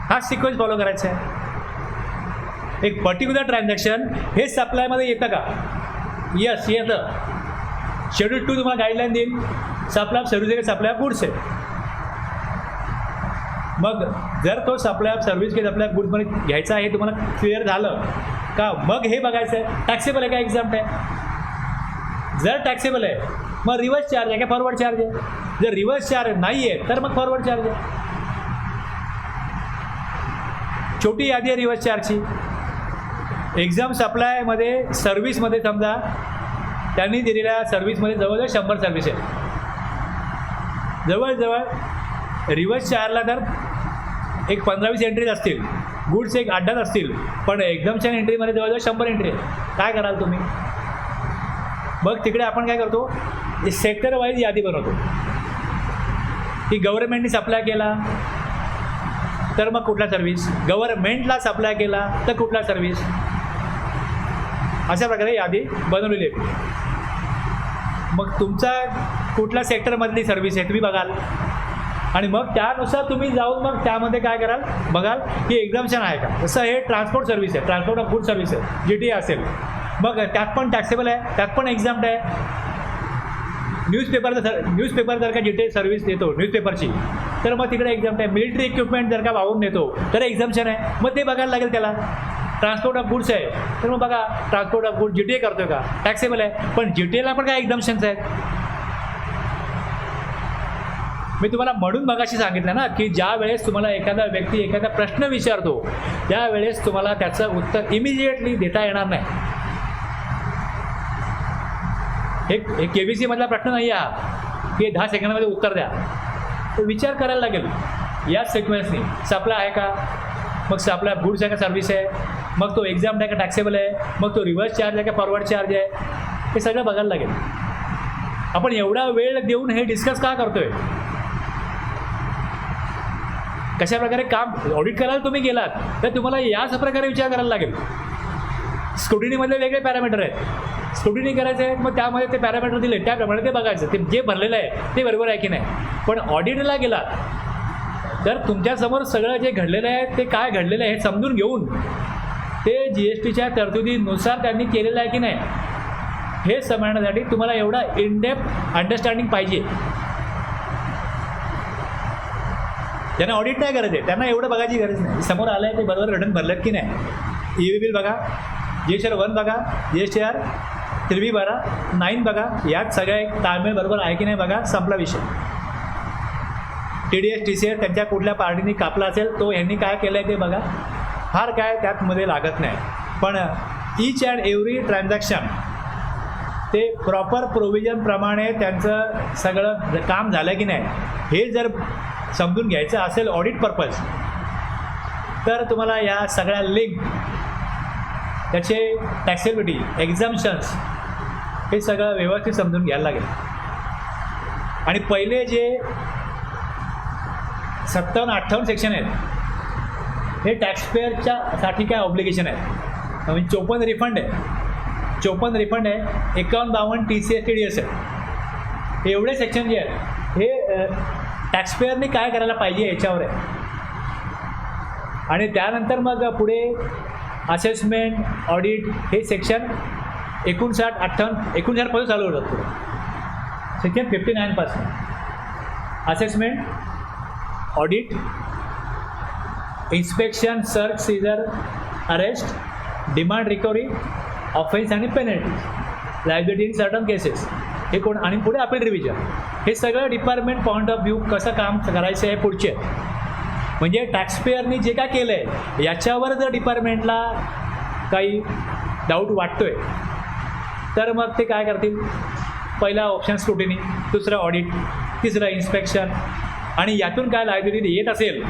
हा सिक्वेन्स फॉलो करायचा आहे. एक पर्टिक्युलर ट्रान्झॅक्शन हे सप्लायमध्ये येतं का? यस येतं. शेड्यूल 2 तुम्हाला गाईडलाईन देईल. सप्लाय ऑफ सर्व्हिस आहे का सप्लाय ऑफ गुड्स आहे. मग जर तो सप्लाय ऑफ सर्व्हिस किंवा सप्लाय ऑफ गुड्समध्ये घ्यायचा आहे तुम्हाला क्लिअर झालं का, मग हे बघायचं आहे टॅक्सेबल आहे का एक्झाम्प्ट आहे. जर टॅक्सेबल आहे मग रिव्हर्स चार्ज आहे का फॉरवर्ड चार्ज आहे. जर रिव्हर्स चार्ज नाही आहे तर मग फॉरवर्ड चार्ज आहे. छोटी यादी आहे रिव्हर्स चार्जची. एक्झाम सप्लायमध्ये सर्व्हिसमध्ये समजा त्यांनी दिलेल्या सर्व्हिसमध्ये जवळजवळ 100 सर्व्हिस आहेत. जवळजवळ रिव्हर्स चार्जला तर एक 15-20 एंट्रीज असतील, गुड्स एक 8-10 असतील, पण एक्झाम्पशन एंट्रीमध्ये जवळजवळ 100 एंट्री आहे. काय कराल तुम्ही? मग तिकडे आपण काय करतो, सेक्टर वाईज यादी बनवतो की गव्हर्नमेंटनी सप्लाय केला तर मग कुठला सर्व्हिस, गव्हर्नमेंटला सप्लाय केला तर कुठला सर्व्हिस, अशा प्रकारे यादी बनवलेली आहे. मग तुमचा कुठल्या सेक्टरमधली सर्व्हिस आहे तुम्ही बघाल आणि मग त्यानुसार तुम्ही जाऊन मग त्यामध्ये काय कराल बघाल की एक्झाम्पशन आहे का. जसं हे ट्रान्सपोर्ट सर्व्हिस आहे, ट्रान्सपोर्ट ऑफ गुड सर्व्हिस आहे, GT असेल, मग त्यात पण टॅक्सेबल आहे, त्यात पण एक्झाम्प्ट आहे. न्यूजपेपर जर का GT सर्व्हिस देतो न्यूजपेपरची तर मग तिकडे एक्झाम्प्ट आहे. मिलिटरी इक्विपमेंट जर का वाहून नेतो तर एक्झाम्पशन आहे, मग ते बघायला लागेल त्याला. ट्रान्सपोर्ट ऑफ गुड्स आहे तर मग बघा ट्रान्सपोर्ट ऑफ गुड GT करतो का, टॅक्सेबल आहे, पण GTला पण काय एक्झाम्पशन्स आहेत. मी तुम्हाला म्हणून मगाशी सांगितलं ना की ज्या वेळेस तुम्हाला एखादा व्यक्ती एखादा प्रश्न विचारतो त्यावेळेस तुम्हाला त्याचं उत्तर इमिजिएटली देता येणार नाही. एक KBC मधला प्रश्न नाही हा की 10 सेकंदामध्ये उत्तर द्या. तो विचार करायला लागेल याच सिक्वेन्सनी. सप्लाय आहे का, मग सप्लाय गुड्स आहे का सर्व्हिस आहे, मग तो एक्झाम आहे का टॅक्सेबल आहे, मग तो रिव्हर्स चार्ज आहे का फॉरवर्ड चार्ज आहे, हे सगळं बघायला लागेल. आपण एवढा वेळ देऊन हे डिस्कस का करतोय, कशा प्रकारे काम ऑडिट करायला तुम्ही गेलात तर तुम्हाला याच प्रकारे विचार करायला लागेल. स्क्रुटिनीमधले वेगळे पॅरामीटर आहेत, स्क्रुटिनी करायचे आहेत, मग त्यामध्ये ते पॅरामीटर दिले त्याप्रमाणे ते बघायचं ते जे भरलेलं आहे ते बरोबर आहे की नाही. पण ऑडिटला गेलात तर तुमच्यासमोर सगळं जे घडलेलं आहे ते काय घडलेलं आहे हे समजून घेऊन ते GSTच्या तरतुदीनुसार त्यांनी केलेलं आहे की नाही हे समजण्यासाठी तुम्हाला एवढा इनडेप्थ अंडरस्टँडिंग पाहिजे. त्यांना ऑडिट नाही करायचं आहे, त्यांना एवढं बघायची गरज नाही. समोर आलं आहे ते बरोबर रिटर्न भरलेत की नाही, EV बिल बघा, GSTR 1 बघा, GSTR 3B बघा, 9 बघा, यात सगळ्या एक ताळमेळ बरोबर आहे की नाही बघा, संपला विषय. TDS TCS त्यांच्या कुठल्या पार्टीने कापला असेल तो ह्यांनी काय केलं आहे ते बघा, फार काय त्यातमध्ये लागत नाही. पण ईच अँड एव्हरी ट्रान्झॅक्शन ते प्रॉपर प्रोव्हिजनप्रमाणे त्यांचं सगळं काम झालं की नाही हे जर समजून घ्यायचं असेल ऑडिट पर्पज तर तुम्हाला या सगळ्या लिंक त्याचे टॅक्सेबिलिटी एक्झाम्पशन्स हे सगळं व्यवस्थित समजून घ्यायला लागेल. आणि पहिले जे 57-58 सेक्शन आहेत हे टॅक्सपेअरच्या साठी काय ऑब्लिगेशन आहे, म्हणजे 54 रिफंड आहे, 54 रिफंड आहे, 51-52 TCS TDS आहे. एवढे सेक्शन जे आहेत हे टॅक्सपेअरने काय करायला पाहिजे याच्यावर आहे. आणि त्यानंतर मग पुढे असेसमेंट ऑडिट हे सेक्शन 59-58 पासून चालू होतात. पुढे सेक्शन 59 पासून assessment audit, inspection, search, seizure, arrest, demand recovery, offence आणि penalties, liability in certain cases हे कोण, आणि पुढे अपील रिव्हिजन. हे सगळं डिपार्टमेंट पॉईंट ऑफ व्ह्यू कसं काम करायचं आहे पुढचे, म्हणजे टॅक्सपेअरनी जे काय केलं आहे याच्यावर जर डिपार्टमेंटला काही डाऊट वाटतो आहे तर मग ते काय करतील, पहिला ऑप्शन स्क्रुटिनी, दुसरं ऑडिट, तिसरं इन्स्पेक्शन, आणि यातून काय लायबिलिटी येत असेल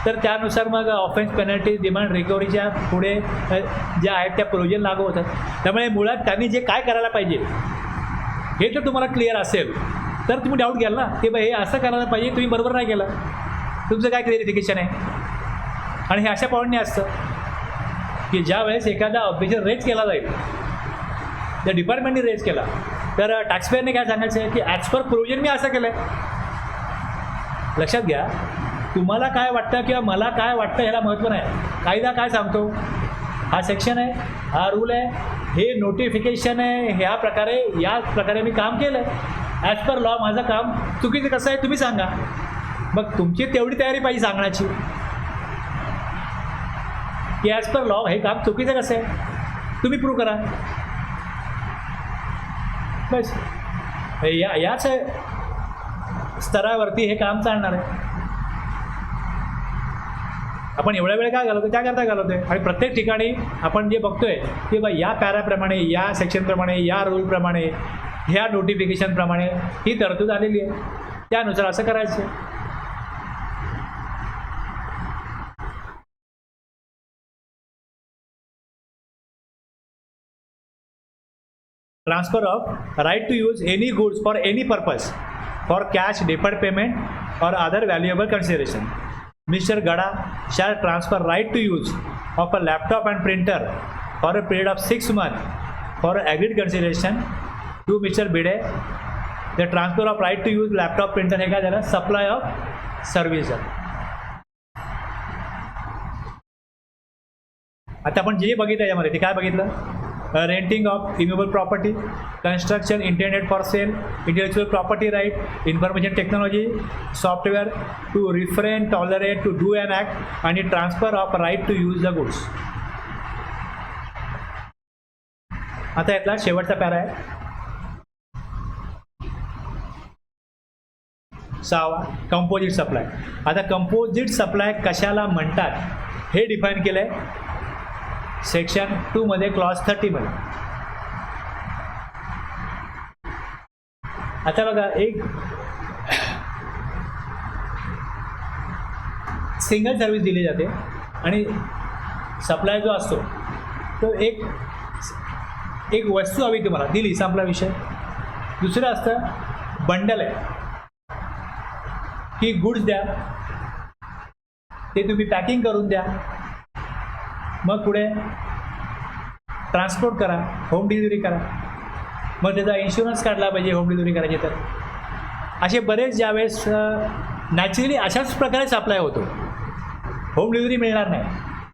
तर त्यानुसार मग ऑफेन्स, पेनल्टी, डिमांड रिकव्हरीच्या पुढे ज्या आहेत त्या प्रोव्हिजन लागू होतात. त्यामुळे मुळात त्यांनी जे काय करायला पाहिजे हे जर तुम्हाला क्लिअर असेल तर तुम्ही डाऊट घ्याल ना की बाई हे असं करायला पाहिजे, तुम्ही बरोबर नाही केलं, तुमचं काय क्लिअरिफिकेशन आहे. आणि हे अशा पॉईंटने असतं की ज्या वेळेस एखादा ऑब्जेक्शन रेज केला जाईल, त्या डिपार्टमेंटने रेज केला तर टॅक्सपेअरने काय सांगायचं आहे की ॲज पर प्रोव्हिजन मी असं केलं आहे. लक्षात घ्या, तुम्हाला काय वाटतं किंवा मला काय वाटतं ह्याला महत्त्व नाही. कायदा काय सांगतो, हा सेक्शन आहे, हा रूल आहे, हे नोटिफिकेशन आहे, याच प्रकारे मी काम केलं आहे, ॲज पर लॉ माझं काम चुकीचं कसं आहे तुम्ही सांगा. मग तुमची तेवढी तयारी पाहिजे सांगण्याची की ॲज पर लॉ हे काम चुकीचं कसं आहे तुम्ही प्रूव्ह करा. बस याच स्तरावरती हे काम चालणार आहे. आपण एवढ्या वेळ काय घालवतो, त्याकरता घालवतोय. आणि प्रत्येक ठिकाणी आपण जे बघतोय की बा या पॅराप्रमाणे, या सेक्शनप्रमाणे, या रूलप्रमाणे, ह्या नोटिफिकेशनप्रमाणे ही तरतूद आलेली आहे, त्यानुसार असं करायचं. Transfer of right to use any goods for any purpose for cash, deferred payment और other valuable consideration. Mr. Gada shall transfer right to use of a laptop and printer for a period of 6 months for agreed consideration to Mr. Bide. The transfer of right to use laptop printer हे काय झालं, supply of service. आता आपण जे बघितलं यामध्ये ते काय बघितलं, renting of immovable property, construction intended for sale, intellectual property right, information technology, software, to refrain, tolerate, to do an act आणि transfer of right to use the goods. आता यातला शेवटचा पॅरा आहे 6वा, कंपोजिट सप्लाय. आता composite supply कशाला म्हणतात हे डिफाईन केलं आहे सेक्शन 2 मध्ये, क्लॉज 30 मध्ये. आता बघा, एक सिंगल सर्व्हिस दिली जाते आणि सप्लाय जो असतो तो एक वस्तू हवी तुम्हाला, दिली, संपला विषय. दुसरं असतं बंडल आहे की गुड्स द्या, ते तुम्ही पॅकिंग करून द्या, मग पुढे ट्रान्सपोर्ट करा, होम डिलिव्हरी करा, मग त्याचा इन्शुरन्स काढला पाहिजे होम डिलिव्हरी करायची तर. असे बरेच ज्यावेळेस नॅचरली अशाच प्रकारे सप्लाय होतो. होम डिलिव्हरी मिळणार नाही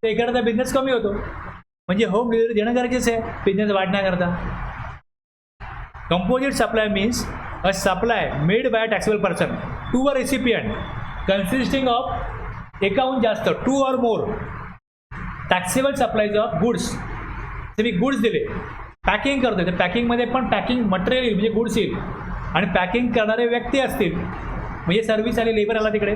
तर एखादा बिझनेस कमी होतो, म्हणजे होम डिलिव्हरी देणं गरजेचं आहे बिझनेस वाढण्याकरता. Composite supply means a supply made by a taxable person to a recipient consisting of एकाहून जास्त, 2 or more taxable supplies of goods. ते मी गुड्स दिले, पॅकिंग करतो, तर पॅकिंगमध्ये पण पॅकिंग मटेरियल येईल म्हणजे गुड्स येईल, आणि पॅकिंग करणारे व्यक्ती असतील म्हणजे सर्व्हिस आली, लेबर आला तिकडे.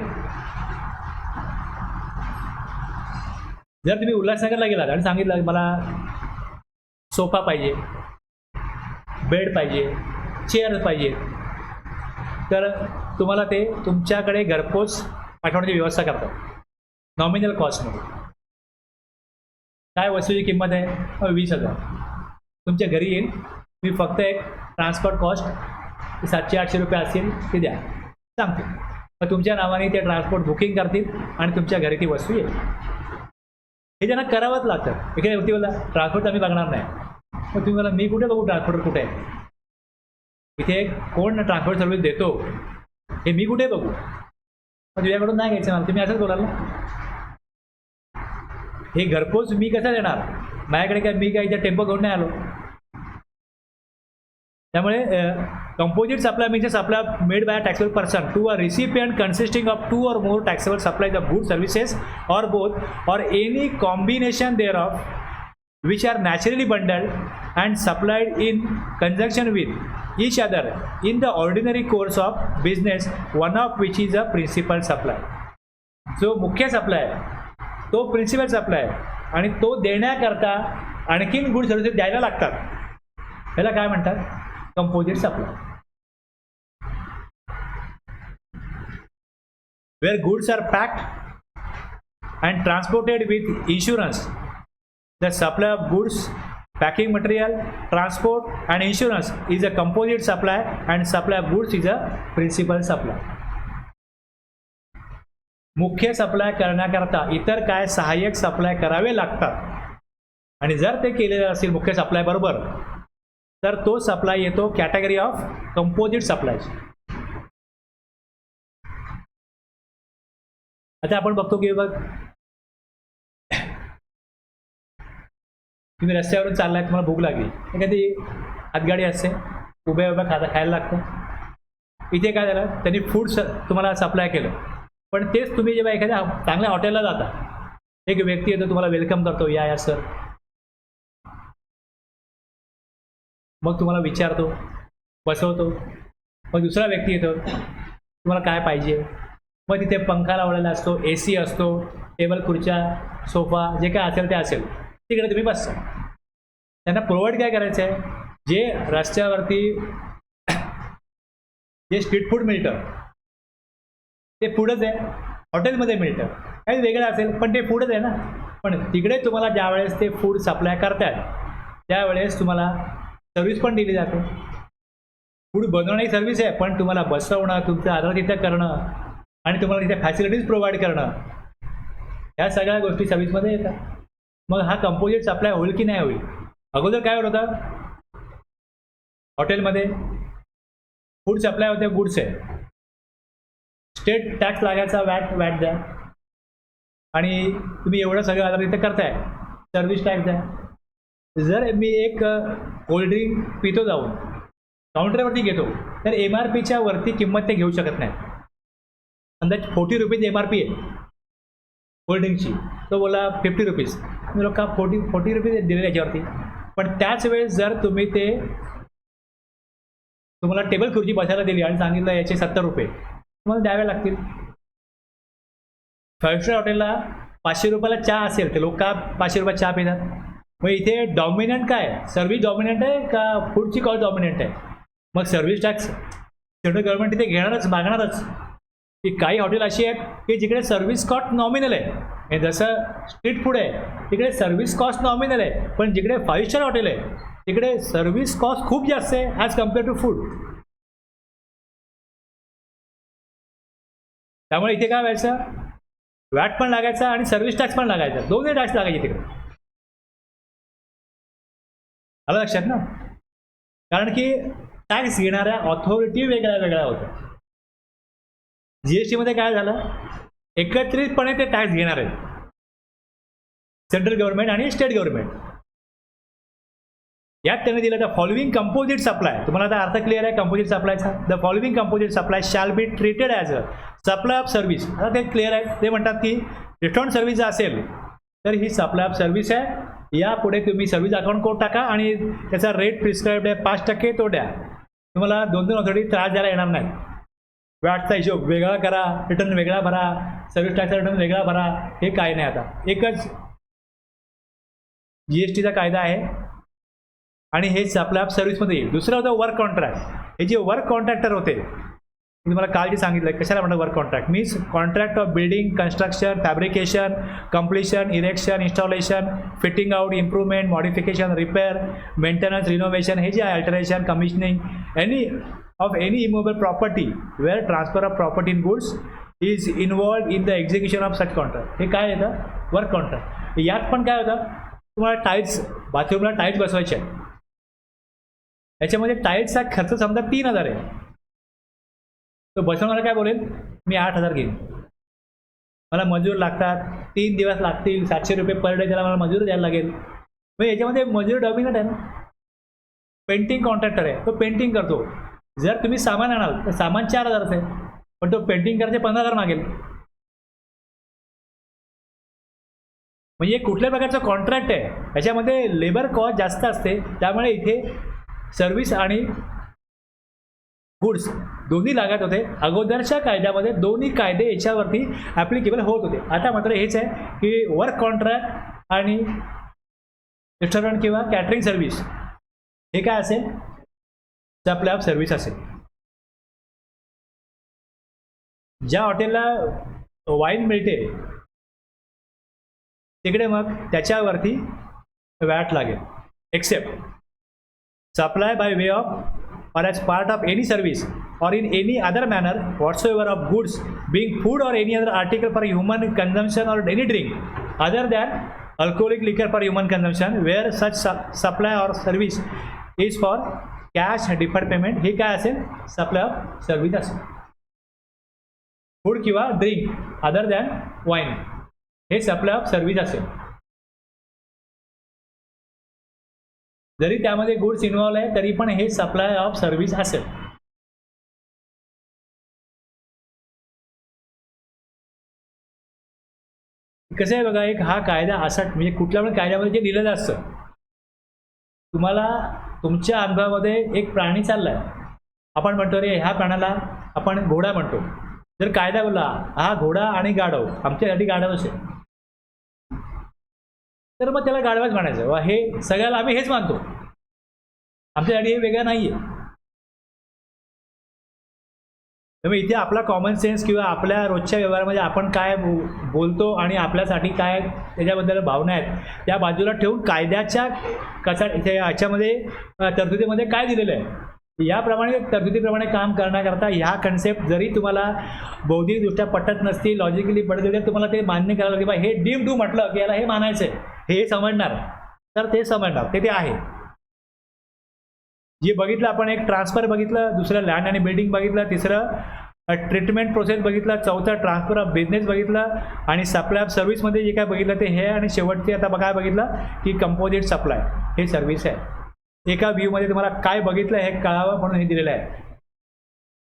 जर तुम्ही उल्हासनगरला गेलात आणि सांगितलं मला सोफा पाहिजे, बेड पाहिजे, चेअर पाहिजे, तर तुम्हाला ते तुमच्याकडे घरपोच पाठवण्याची व्यवस्था करतात नॉमिनल कॉस्टमध्ये. काय वस्तूची किंमत आहे, 20,000 तुमच्या घरी येईल, मी फक्त एक ट्रान्सपोर्ट कॉस्ट 700-800 रुपये असतील ते द्या सांगते, मग तुमच्या नावाने ते ट्रान्सपोर्ट बुकिंग करतील आणि तुमच्या घरी ती वस्तू येईल. हे त्यांना करावंच लागतं. एखाद्या व्यक्तीला ट्रान्सपोर्ट आम्ही बघणार नाही, मग तुम्ही मला मी कुठे बघू ट्रान्सपोर्टर कुठे आहे, इथे कोण ट्रान्सपोर्ट सर्व्हिस देतो हे मी कुठे बघू, मग तुझ्याकडून नाही घ्यायचं मला, तुम्ही असंच बोलाल ना. हे घरपोच मी कसं देणार, माझ्याकडे काय, मी काय इथे टेम्पो घेऊन नाही आलो. त्यामुळे composite supply means supply made by a taxable person to a recipient consisting of 2 or more taxable supplies of good services or both or any combination thereof which are naturally bundled and supplied in conjunction with each other in the ordinary course of business, one of which is a principal supply. जो मुख्य supply आहे तो principal supply आहे आणि तो देण्याकरता आणखीन good services द्यायला लागतात, ह्याला काय म्हणतात, composite supply. Where goods are packed and transported with insurance, the supply of goods, packing material, transport and insurance is a composite supply, and supply of goods is a principal supply. मुख्य supply करण्याकरता इतर काय सहाय्यक supply करावे लागतात, आणि जर ते केलेले असतील मुख्य सप्लाय बरोबर तर तो सप्लाय येतो कॅटेगरी ऑफ कंपोजिट सप्लाय. आता आपण बघतो की बघ, तुम्ही रस्त्यावरून चाललाय, तुम्हाला भूक लागली, एखादी हातगाडी असते, उभ्या उभ्या खायला लागतं. इथे काय झालं, त्यांनी फूड तुम्हाला सप्लाय केलं, पण तेच तुम्ही जेव्हा एखाद्या चांगल्या हॉटेलला जाता, एक व्यक्ती येतो तुम्हाला वेलकम करतो, या सर, मग तुम्हाला विचारतो, बसवतो, मग दुसरा व्यक्ती येतो, तुम्हाला काय पाहिजे, मग तिथे पंखा लावलेला असतो, AC असतो, टेबल खुर्च्या सोफा जे काय असेल ते असेल, तिकडे तुम्ही बसता. त्यांना प्रोव्हाइड काय करायचं आहे, जे रस्त्यावरती जे स्ट्रीट फूड मिळतं ते फूडच आहे, हॉटेलमध्ये मिळतं काही वेगळं असेल पण ते फूडच आहे ना. पण तिकडे तुम्हाला ज्यावेळेस ते फूड सप्लाय करतात त्यावेळेस तुम्हाला सर्व्हिस पण दिली जाते. फूड बनवणं ही सर्व्हिस आहे, पण तुम्हाला बसवणं, तुमचं आदर तिथे करणं आणि तुम्हाला तिथे फॅसिलिटीज प्रोव्हाइड करणं, ह्या सगळ्या गोष्टी सर्व्हिसमध्ये येतात. मग हा कंपोजिट सप्लाय होईल की नाही होईल. अगोदर काय होत होतं, हॉटेलमध्ये फूड सप्लाय होते, गुड्स आहे, स्टेट टॅक्स लागायचा, वॅट द्या आणि तुम्ही एवढं सगळं आदर तिथे करताय, सर्व्हिस टॅक्स द्या. जर मी एक कोल्ड्रिंक पितो जाऊन काउंटरवरती घेतो तर MRPच्या वरती किंमत ते घेऊ शकत नाही. अंदाज 40 रुपीज MRP आहे कोल्ड्रिंकची, तो बोला 50 रुपीज. मी लोक का 40 रुपीज दिले याच्यावरती. पण त्याच वेळेस जर तुम्ही ते तुम्हाला टेबल खुर्ची बसायला दिली आणि सांगितलं याचे 70 रुपये तुम्हाला द्यावे लागतील. 5 स्टार हॉटेलला 500 रुपयाला चहा असेल ते लोक का 500 रुपयात चहा पितात. मग इथे डॉमिनंट काय, सर्व्हिस डॉमिनंट आहे का फूडची कॉस्ट डॉमिनंट आहे. मग सर्व्हिस टॅक्स सेंट्रल गव्हर्नमेंट तिथे घेणारच, मागणारच. की काही हॉटेल अशी आहेत की जिकडे सर्व्हिस कॉस्ट नॉमिनल आहे, जसं स्ट्रीट फूड आहे तिकडे सर्व्हिस कॉस्ट नॉमिनल आहे, पण जिकडे 5 स्टार हॉटेल आहे तिकडे सर्व्हिस कॉस्ट खूप जास्त आहे ॲज कम्पेअर टू फूड. त्यामुळे इथे काय व्हायचं, वॅट पण लागायचा आणि सर्व्हिस टॅक्स पण लागायचा, दोन्ही टॅक्स लागायचे तिकडे. आलं लक्षात ना. कारण की टॅक्स घेणाऱ्या ऑथॉरिटी वेगळ्या होत्या. GST मध्ये काय झालं, एकत्रितपणे ते टॅक्स घेणार आहेत, सेंट्रल गव्हर्नमेंट आणि स्टेट गव्हर्नमेंट. यात त्यांनी दिलं द फॉलोइंग कंपोजिट सप्लाय. तुम्हाला आता अर्थ क्लिअर आहे कंपोजिट सप्लायचा. The following composite supply shall be treated as a supply of service. आता ते क्लिअर आहे. ते म्हणतात की रेस्टॉरंट सर्व्हिस असेल तर ही सप्लाय ऑफ सर्व्हिस आहे. यापुढे तुम्ही सर्व्हिस अकाउंट कोड टाका आणि त्याचा रेट प्रिस्क्राईब आहे 5% तो द्या. तुम्हाला 2 ऑथॉरिटी त्रास द्यायला येणार नाही. वॅटचा हिशोब वेगळा करा, रिटर्न वेगळा भरा, सर्व्हिस टॅक्सचा रिटर्न वेगळा भरा, हे काय नाही. आता एकच GSTचा कायदा आहे आणि हेच आपल्या सर्व्हिसमध्ये येईल. दुसरं होतं वर्क कॉन्ट्रॅक्ट. हे जे वर्क कॉन्ट्रॅक्टर होते मी तुम्हाला काल जे सांगितलं कशाला म्हणतात work contract, means contract of building, construction, fabrication, completion, erection, installation, fitting out, improvement, modification, repair, maintenance, renovation, हे जे alteration, commissioning any of any immovable property where transfer of property in goods is involved in the execution of such contract. हे काय येतं, work contract. यात पण काय होतं, तुम्हाला टाईल्स, बाथरूमला टाईल्स बसवायचे आहेत, याच्यामध्ये टाईल्सचा खर्च समजा 3000 आहे, तो बसवणारा काय बोलेल मी 8000 घेईन, मला मजूर लागतात, 3 दिवस लागतील, 700 रुपये पर डे त्याला मला मजूर द्यायला लागेल. मग याच्यामध्ये मजूर डॉमिनंट आहे ना. पेंटिंग कॉन्ट्रॅक्टर आहे, तो पेंटिंग करतो. जर तुम्ही सामान आणाल तर सामान 4000 आहे, पण तो पेंटिंग करायचे 15000 मागेल. म्हणजे कुठल्या प्रकारचं कॉन्ट्रॅक्ट आहे, याच्यामध्ये लेबर कॉस्ट जास्त असते. त्यामुळे इथे सर्व्हिस आणि गुड्स दोन्ही लागत होते. अगोदरच्या कायद्यामध्ये दोन्ही कायदे याच्यावरती ॲप्लिकेबल होत होते. आता मात्र हेच आहे की वर्क कॉन्ट्रॅक्ट आणि रेस्टॉरंट किंवा कॅटरिंग सर्व्हिस हे काय असेल, सप्लाय ऑफ सर्व्हिस असेल. ज्या हॉटेलला वाईन मिळते तिकडे मग त्याच्यावरती वॅट लागेल. Except supply by way of or as part of any service or in any other manner whatsoever of goods being food or any other article for human consumption or any drink other than alcoholic liquor for human consumption where such supply or service is for cash deferred payment. हे काय असेल, supply of service असेल. Food किंवा drink other than wine हे supply of service असेल. जरी त्यामध्ये goods involve आहे तरी पण हे सप्लाय ऑफ सर्व्हिस असेल. कसं आहे बघा, एक हा कायदा असा म्हणजे कुठल्या पण कायद्यामध्ये जे दिलेलं असतं, तुम्हाला तुमच्या अनुभवामध्ये एक प्राणी चाललाय, आपण म्हणतो रे ह्या प्राण्याला आपण घोडा म्हणतो, जर कायदा बोलला हा घोडा आणि गाढव आमच्यासाठी गाढवच आहे, तर मग त्याला गाढवाच म्हणायचं. हे सगळ्याला आम्ही हेच मानतो, आमच्यासाठी हे वेगळं नाही आहे. त्यामुळे इथे आपला कॉमन सेन्स किंवा आपल्या रोजच्या व्यवहारामध्ये आपण काय बोलतो आणि आपल्यासाठी काय त्याच्याबद्दल भावना आहेत त्या बाजूला ठेवून कायद्याच्या कसा इथे याच्यामध्ये तरतुदीमध्ये काय दिलेलं आहे याप्रमाणे तरतुदीप्रमाणे काम करण्याकरता ह्या कन्सेप्ट जरी तुम्हाला बौद्धिकदृष्ट्या पटत नसतील, लॉजिकली पटत असेल, तुम्हाला ते मान्य करायला लागेल. बा हे डीम टू म्हटलं की याला हे मानायचं आहे, हे समजणार, तर ते समजणार, ते आहे. जे बघितलं आपण, एक ट्रान्सफर बघितलं, दुसरं लँड आणि बिल्डिंग बघितलं, तिसरं ट्रीटमेंट प्रोसेस बघितलं, चौथं ट्रान्सफर ऑफ बिझनेस बघितलं, आणि सप्लाय ऑफ सर्व्हिसमध्ये जे काय बघितलं ते हे, आणि शेवटचे आता काय बघितलं की कंपोजिट सप्लाय हे सर्व्हिस आहे. एका व्ह्यूमध्ये तुम्हाला काय बघितलं हे कळावं म्हणून हे दिलेलं आहे.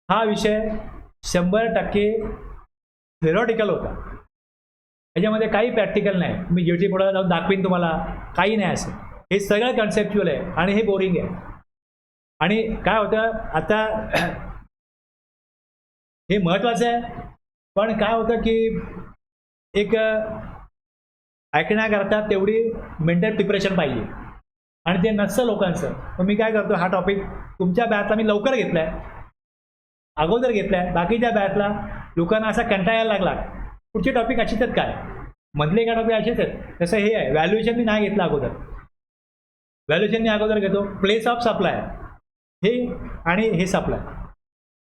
हा विषय 100% थेरॉटिकल होता, ह्याच्यामध्ये काही प्रॅक्टिकल नाही. मी जेवढी पुढे जाऊन दाखवीन तुम्हाला, काही नाही असं. हे सगळं कन्सेप्च्युअल आहे आणि हे बोरिंग आहे. आणि काय होतं आता हे महत्वाचं आहे, पण काय होतं की एक ऐकण्याकरता तेवढी मेंटल प्रिपरेशन पाहिजे आणि ते नसतं लोकांचं. तर मी काय करतो, हा टॉपिक तुमच्या बॅचला मी लवकर घेतलाय, अगोदर घेतलाय, बाकीच्या बॅचला लोकांना असा कंटाळा यायला लागला, पुढचे टॉपिक असेच आहेत काय, मधले काय टॉपिक असेच आहेत. तसं हे आहे, व्हॅल्युएशन मी नाही घेतलं अगोदर, व्हॅल्युएशन मी अगोदर घेतो. प्लेस ऑफ सप्लाय हे आणि हे सप्लाय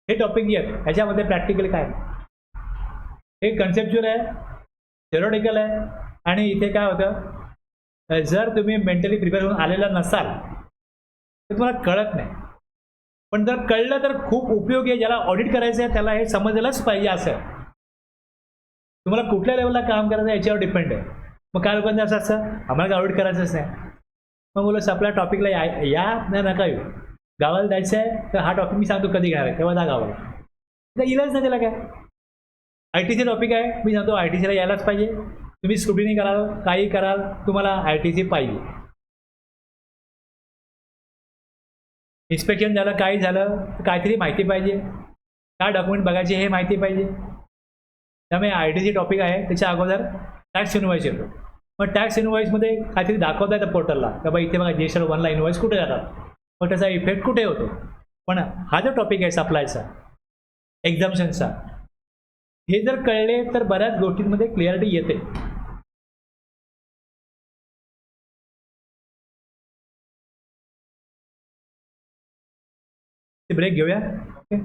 हे टॉपिक जे आहेत ह्याच्यामध्ये प्रॅक्टिकल काय, हे कन्सेप्च्युअल आहे, थेरॉटिकल आहे. आणि इथे काय होतं, जर तुम्ही मेंटली प्रिपेअर होऊन आलेला नसाल तर तुम्हाला कळत नाही, पण जर कळलं तर खूप उपयोगी आहे. ज्याला ऑडिट करायचं आहे त्याला हे समजलंच पाहिजे. असं तुम्हाला कुठल्या लेवलला काम करायचं आहे याच्यावर डिपेंड आहे. मग काय लोकांचं असं असं आम्हाला ऑडिट करायचंच नाही, मग बोलस आपल्या टॉपिकला या नका येऊ, गावाला जायचं आहे तर हा टॉपिक मी सांगतो कधी घ्यायला तेव्हा जा गावाला, तर इलाज नाही त्याला. काय आय टी सी टॉपिक आहे, मी सांगतो आय टी सीला यायलाच पाहिजे. तुम्ही स्क्रुटिनी कराल, काही कराल, तुम्हाला आय टी सी पाहिजे. इन्स्पेक्शन झालं, काही झालं तर काहीतरी माहिती पाहिजे, काय डॉक्युमेंट बघायचे हे माहिती पाहिजे. त्यामुळे आय टी सी टॉपिक आहे, त्याच्या अगोदर टॅक्स इनवॉइस येतो. मग टॅक्स इनवॉइसमध्ये काहीतरी दाखवता येतं पोर्टलला का बाबा इथे बघा जीएसटी 1ला इनवॉइस कुठे जातात, मग त्याचा इफेक्ट कुठे होतो. पण हा जो टॉपिक आहे सप्लायचा, एक्झाम्शनचा, हे जर कळले तर बऱ्याच गोष्टींमध्ये क्लिअरिटी येते. ब्रेक घेऊया. ओके.